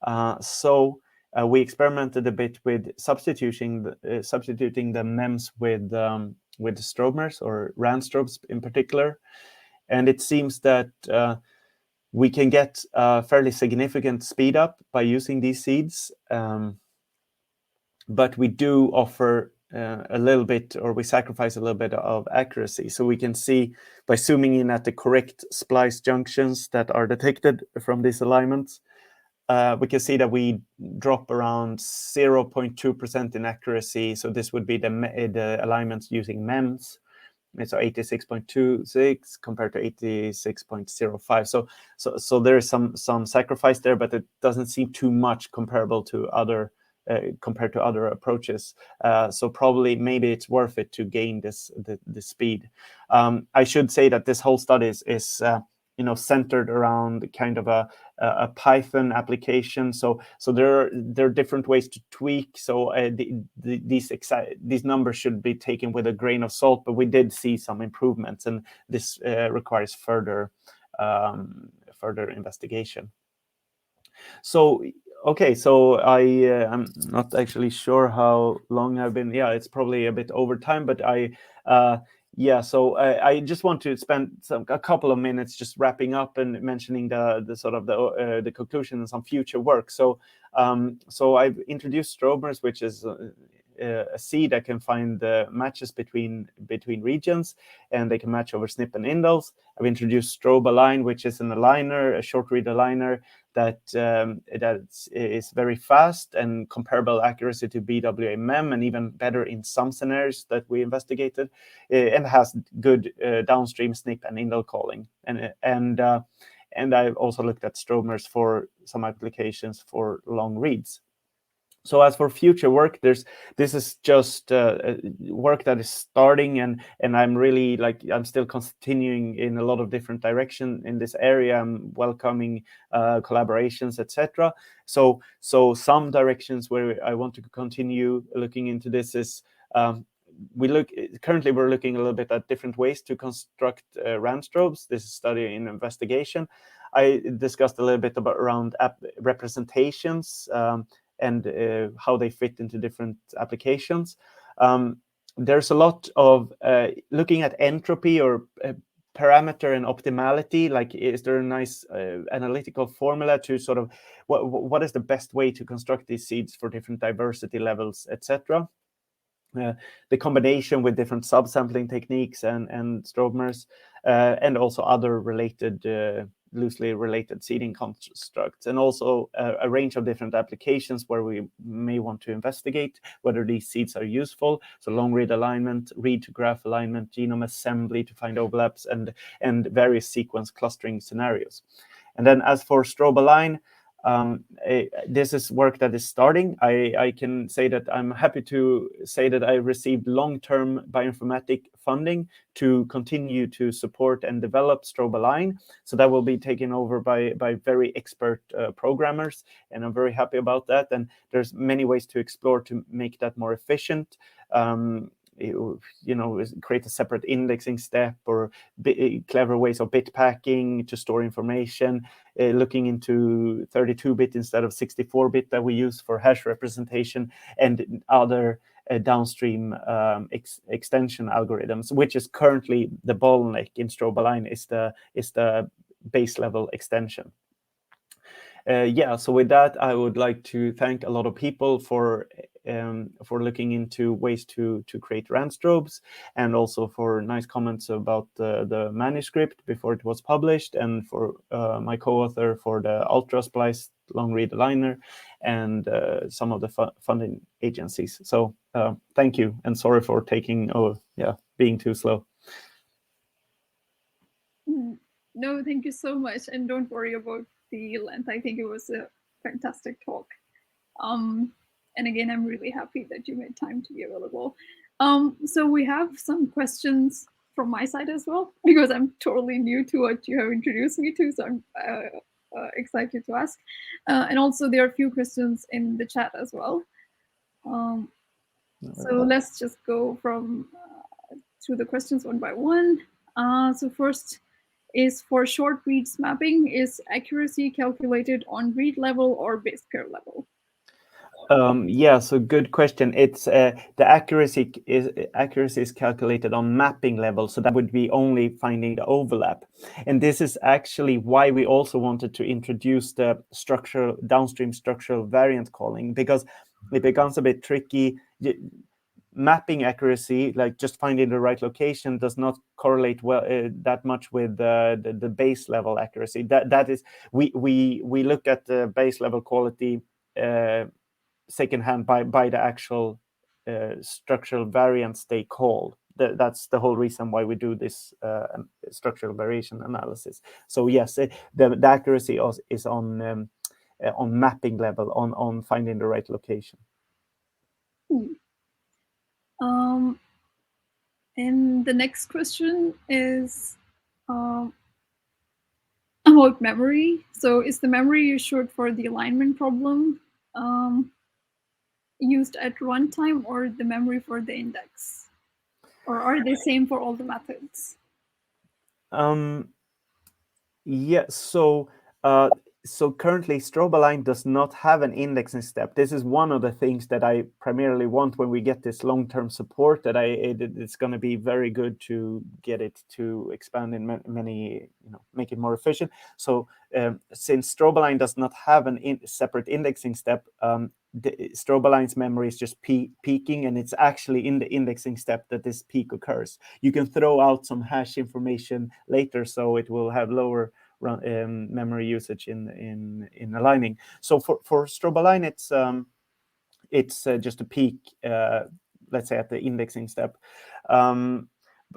We experimented a bit with substituting the MEMS with Strobemers or Strobes in particular, and it seems that we can get a fairly significant speed up by using these seeds, but we do offer a little bit, or we sacrifice a little bit of accuracy. So we can see by zooming in at the correct splice junctions that are detected from these alignments, we can see that we drop around 0.2% in accuracy. So this would be the alignments using MEMS. So 86.26 compared to 86.05. So there is some sacrifice there, but it doesn't seem too much comparable to other compared to other approaches. So probably maybe it's worth it to gain the speed. I should say that this whole study is centered around kind of a Python application. So there are different ways to tweak. So these numbers should be taken with a grain of salt, but we did see some improvements, and this requires further investigation. So okay, so I'm not actually sure how long I've been. Yeah, it's probably a bit over time, but I just want to spend a couple of minutes just wrapping up and mentioning the sort of the conclusion and some future work. So I've introduced Strobemers, which is a seed that can find the matches between regions, and they can match over SNP and indels. I've introduced Strobealign, which is an aligner, a short read aligner that is very fast and comparable accuracy to BWA MEM, and even better in some scenarios that we investigated, and has good downstream SNP and indel calling. And I've also looked at Strobemers for some applications for long reads. So as for future work, this is just work that is starting, and I'm really I'm still continuing in a lot of different directions in this area. I'm welcoming collaborations, etc. So some directions where I want to continue looking into this is currently we're looking a little bit at different ways to construct Strobes. This is study in investigation. I discussed a little bit around representations. And how they fit into different applications. There's a lot of looking at entropy or parameter and optimality. Like, is there a nice analytical formula to sort of what is the best way to construct these seeds for different diversity levels, etc. The combination with different subsampling techniques and Strobemers, and also other related loosely related seeding constructs, and also a range of different applications where we may want to investigate whether these seeds are useful. So long read alignment, read to graph alignment, genome assembly to find overlaps, and various sequence clustering scenarios. And then as for Strobealign, this is work that is starting. I can say that I'm happy to say that I received long-term bioinformatic funding to continue to support and develop Strobealign. So that will be taken over by very expert programmers, and I'm very happy about that. And there's many ways to explore to make that more efficient. Create a separate indexing step, or clever ways of bit packing to store information, looking into 32-bit instead of 64-bit that we use for hash representation, and other downstream extension algorithms, which is currently the bottleneck in Strobealign, is the base level extension. So with that, I would like to thank a lot of people for looking into ways to create Strobes, and also for nice comments about the manuscript before it was published, and for my co-author for the Ultra Splice long read aligner, and some of the funding agencies. So thank you, and sorry for being too slow. No, thank you so much, and don't worry about the length. I think it was a fantastic talk. And again, I'm really happy that you made time to be available. So we have some questions from my side as well, because I'm totally new to what you have introduced me to, so I'm excited to ask. And also there are a few questions in the chat as well. So let's just go through the questions one by one. So first is for short reads mapping, is accuracy calculated on read level or base pair level? Yeah, so good question. It's the accuracy is calculated on mapping level, so that would be only finding the overlap. And this is actually why we also wanted to introduce the downstream structural variant calling, because it becomes a bit tricky. Mapping accuracy, like just finding the right location, does not correlate well that much with the base level accuracy. That is, we look at the base level quality secondhand by the actual structural variants they call. That's the whole reason why we do this structural variation analysis. So yes, the accuracy is on mapping level, on finding the right location. And the next question is about memory. So is the memory you showed for the alignment problem used at runtime, or the memory for the index? Or are they same for all the methods? Yeah, so currently Strobealign does not have an indexing step. This is one of the things that I primarily want when we get this long-term support, that it's going to be very good to get it to expand in many, make it more efficient. So since Strobealign does not have an separate indexing step, Strobealign's memory is just peaking, and it's actually in the indexing step that this peak occurs. You can throw out some hash information later, so it will have lower memory usage in aligning. So for Strobealign, it's just a peak, let's say at the indexing step.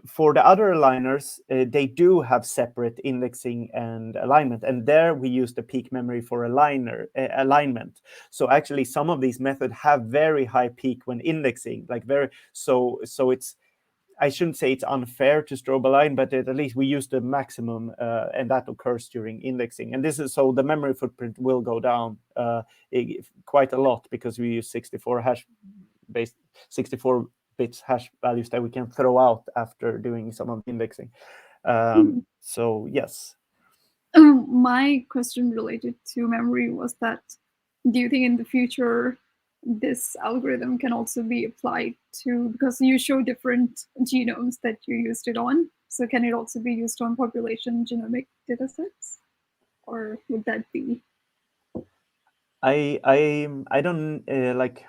For the other aligners, they do have separate indexing and alignment, and there we use the peak memory for alignment. So actually, some of these methods have very high peak when indexing, so it's, I shouldn't say it's unfair to Strobealign, but at least we use the maximum, and that occurs during indexing. And this is so the memory footprint will go down quite a lot, because we use 64 bits hash values that we can throw out after doing some of the indexing. So yes. My question related to memory was that, do you think in the future this algorithm can also be applied to, because you show different genomes that you used it on, so can it also be used on population genomic datasets, or would that be? I don't like.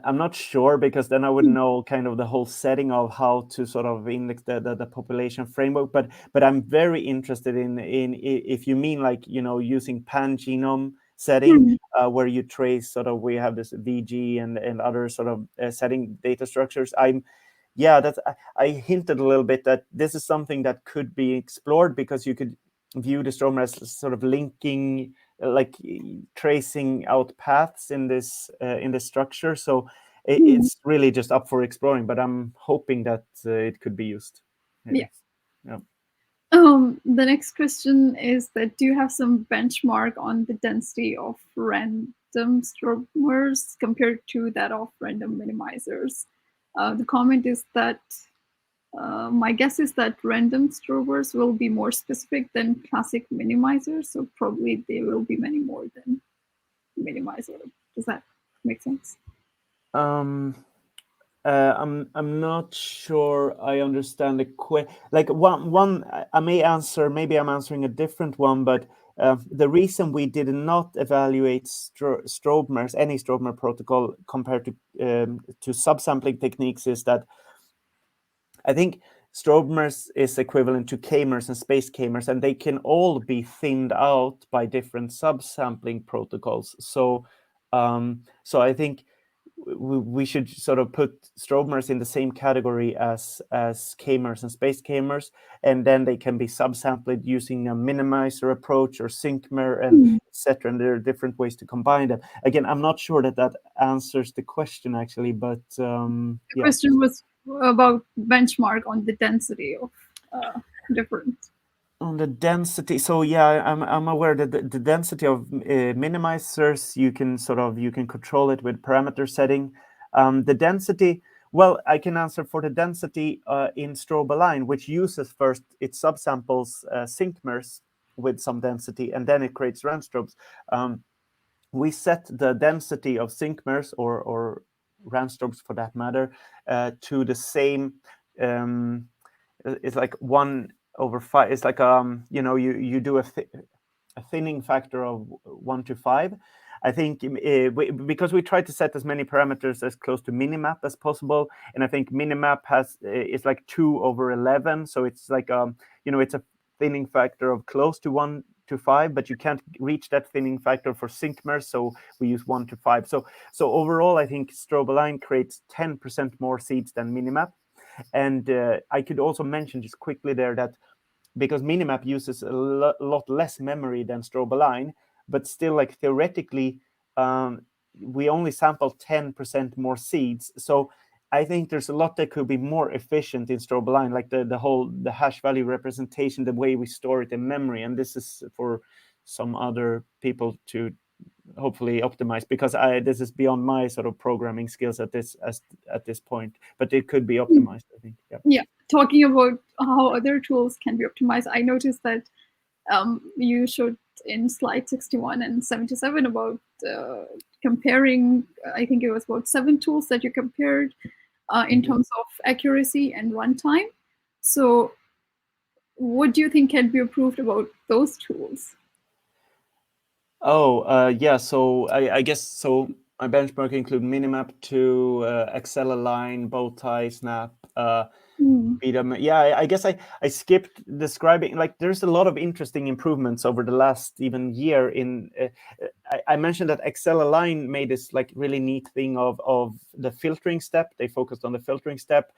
I'm not sure, because then I would know kind of the whole setting of how to sort of index the population framework. But I'm very interested in if you mean like, using pan-genome setting, where you trace sort of, we have this VG and other sort of setting data structures. I hinted a little bit that this is something that could be explored, because you could view the Strobemer as sort of linking, like tracing out paths in this structure. So it's really just up for exploring, but I'm hoping that it could be used. Yeah. Yeah. The next question is that, do you have some benchmark on the density of random Strobemers compared to that of random minimizers? The comment is that my guess is that random Strobers will be more specific than classic minimizers, so probably they will be many more than minimizer. Does that make sense? I'm not sure I understand the question. Like one I may answer, maybe I'm answering a different one, but the reason we did not evaluate Strobemers, any Strobemer protocol, compared to subsampling techniques, is that I think Strobemers is equivalent to K-mers and space K-mers, and they can all be thinned out by different subsampling protocols. So I think we should sort of put Strobemers in the same category as K-mers and space K-mers, and then they can be subsampled using a minimizer approach or syncmer and etc. And there are different ways to combine them. Again, I'm not sure that answers the question actually, but the question was about benchmark on the density of different. On the density, so yeah, I'm aware that the density of minimizers, you can control it with parameter setting. The density, Well, I can answer for the density in Strobealign, which uses first it subsamples syncmers with some density, and then it creates Randstrobes. We set the density of syncmers or Randstrobes for that matter to the same. It's like 1/5. It's like you do a thinning factor of 1 to 5. I think because we try to set as many parameters as close to minimap as possible, and I think minimap is like 2/11, so it's like it's a thinning factor of close to 1 to 5, but you can't reach that thinning factor for syncmers, so we use 1 to 5. So overall, I think Strobealign creates 10% more seeds than minimap. And I could also mention just quickly there that because minimap uses a lot less memory than Strobealign, but still, like theoretically, we only sample 10% more seeds. So I think there's a lot that could be more efficient in Strobealign, like the hash value representation, the way we store it in memory. And this is for some other people to hopefully optimize, because this is beyond my sort of programming skills at this point, but it could be optimized, I think. Yeah, talking about how other tools can be optimized, I noticed that you showed in slide 61 and 77 about comparing, I think it was about 7 tools that you compared in terms of accuracy and runtime. So what do you think can be improved about those tools? Yeah, so I guess so. My benchmark include Minimap 2, AXLAlign, Bowtie, Snap, BWM. Yeah, I guess I skipped describing, like there's a lot of interesting improvements over the last even year. In I mentioned that AXLAlign made this like really neat thing of the filtering step. They focused on the filtering step.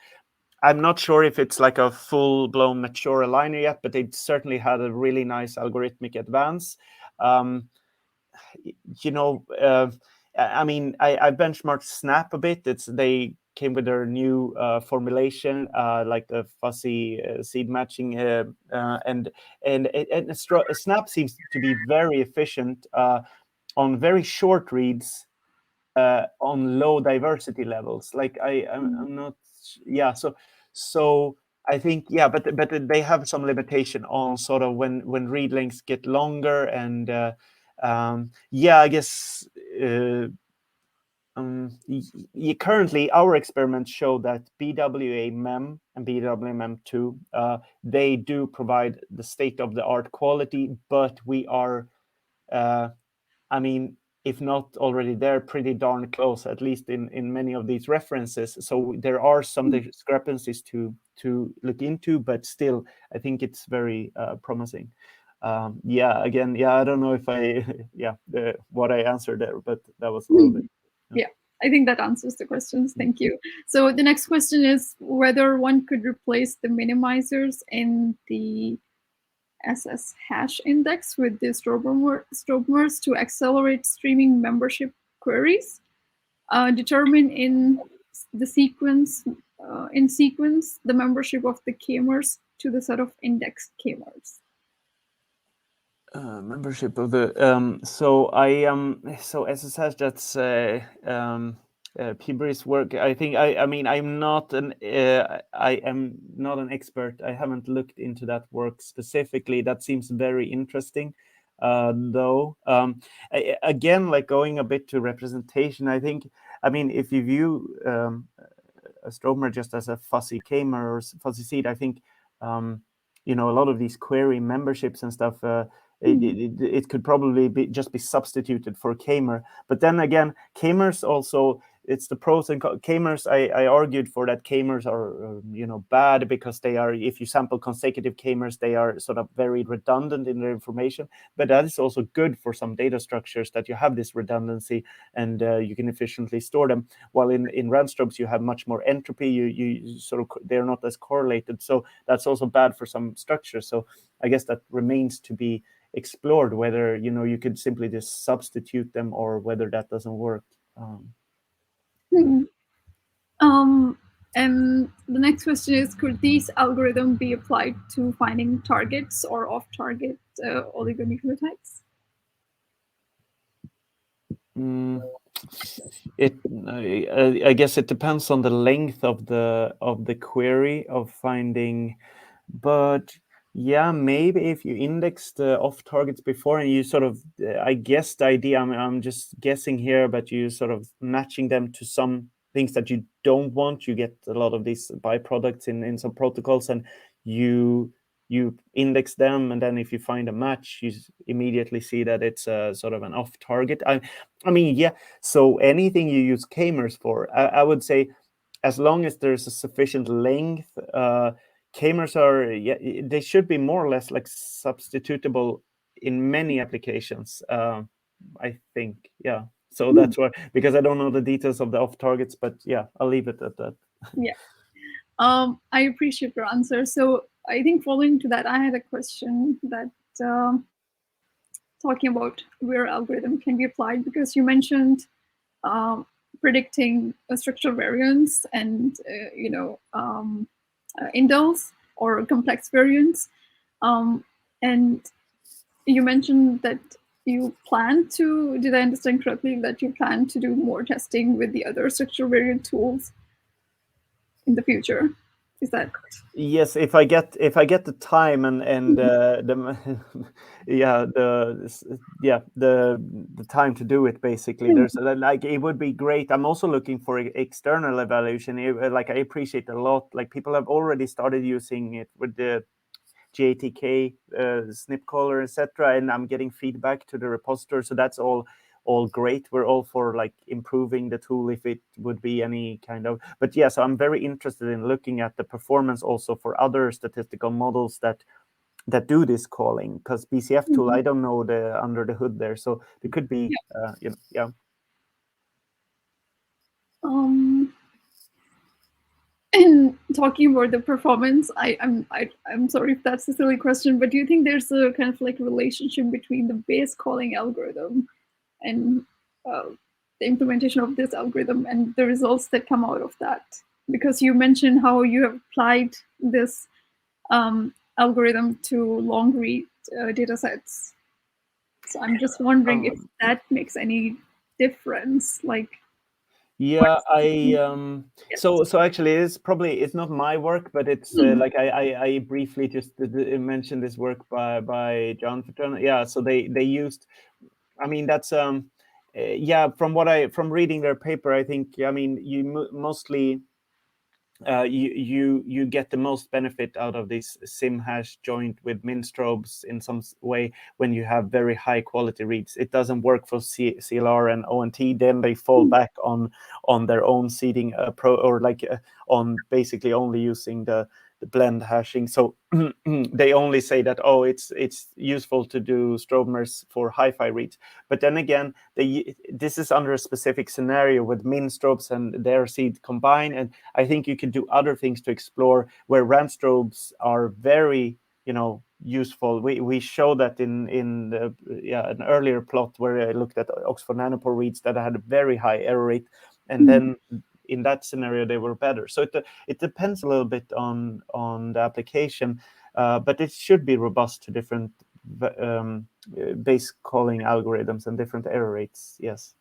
I'm not sure if it's like a full-blown mature aligner yet, but they certainly had a really nice algorithmic advance. I mean, I benchmarked Snap a bit. They came with their new formulation, like the fuzzy seed matching, and Snap seems to be very efficient on very short reads on low diversity levels. Like I'm not, yeah. So I think, yeah, but they have some limitation on sort of when read lengths get longer, and yeah, I guess currently our experiments show that BWA-MEM and BWA-MEM2 they do provide the state-of-the-art quality, but we are, I mean, if not already there, pretty darn close, at least in many of these references. So there are some discrepancies to look into, but still, I think it's very promising. Yeah, again, yeah, I don't know if what I answered there, but that was a little bit. Yeah, I think that answers the questions. Thank you. So the next question is whether one could replace the minimizers in the SS hash index with the Strobemers to accelerate streaming membership queries, determine in sequence the membership of the k-mers to the set of indexed k-mers. Membership of the so SSH, that's Piberi's work. I think I mean I am not an expert. I haven't looked into that work specifically. That seems very interesting, though. Again, like going a bit to representation, I think, I mean, if you view a Strobemer just as a fuzzy k-mer or fuzzy seed, I think a lot of these query memberships and stuff. It could probably just be substituted for k-mer. But then again, k-mers also, it's the pros and k-mers. I argued for that k-mers are bad because they are, if you sample consecutive k-mers, they are sort of very redundant in their information. But that is also good for some data structures, that you have this redundancy and you can efficiently store them. While in Randstrobes you have much more entropy. You sort of, they're not as correlated. So that's also bad for some structures. So I guess that remains to be explored, whether you could simply just substitute them or whether that doesn't work. And the next question is, could these algorithms be applied to finding targets or off-target oligonucleotides? I guess it depends on the length of the query of finding, but yeah, maybe if you index the off targets before and you sort of, I guess the idea, I'm just guessing here, but you sort of matching them to some things that you don't want, you get a lot of these byproducts in some protocols, and you index them, and then if you find a match, you immediately see that it's a sort of an off target. I mean, yeah. So anything you use k-mers for, I would say, as long as there's a sufficient length, k-mers are, yeah, they should be more or less like substitutable in many applications. I think, yeah. So that's why, because I don't know the details of the off targets, but yeah, I'll leave it at that. Yeah. I appreciate your answer. So I think following to that, I had a question that talking about where algorithm can be applied, because you mentioned predicting a structural variance and indels or complex variance, and you mentioned that you plan to, did I understand correctly, that you plan to do more testing with the other structural variant tools in the future? Is that? Yes, if I get the time and the the time to do it, basically, there's like, it would be great. I'm also looking for external evaluation. Like, I appreciate a lot, like, people have already started using it with the GATK snip caller, etc., and I'm getting feedback to the repository, so that's all great. We're all for like improving the tool if it would be any kind of, but yeah, so I'm very interested in looking at the performance also for other statistical models that do this calling, because BCF tool, I don't know the under the hood there, so it could be yeah. And talking about the performance, I'm sorry if that's a silly question, but do you think there's a kind of like relationship between the base calling algorithm and the implementation of this algorithm and the results that come out of that? Because you mentioned how you have applied this algorithm to long read data sets. So I'm just wondering if that makes any difference. Like, yeah, so actually it's not my work, but it's like I briefly just mentioned this work by John Firtina. Yeah, so they used, I mean, that's yeah, from reading their paper, I think, I mean, you mostly you get the most benefit out of this sim hash joint with minstrobes in some way when you have very high quality reads. It doesn't work for CLR and ONT. Then they fall back on their own seeding on basically only using the blend hashing. So they only say that, oh, it's useful to do Strobemers for hi-fi reads. But then again, this is under a specific scenario with minstrobes and their seed combined, and I think you can do other things to explore where ramstrobes are very useful. We show that in an earlier plot where I looked at Oxford Nanopore reads that had a very high error rate, and then in that scenario they were better. So it depends a little bit on the application, but it should be robust to different base calling algorithms and different error rates. Yes.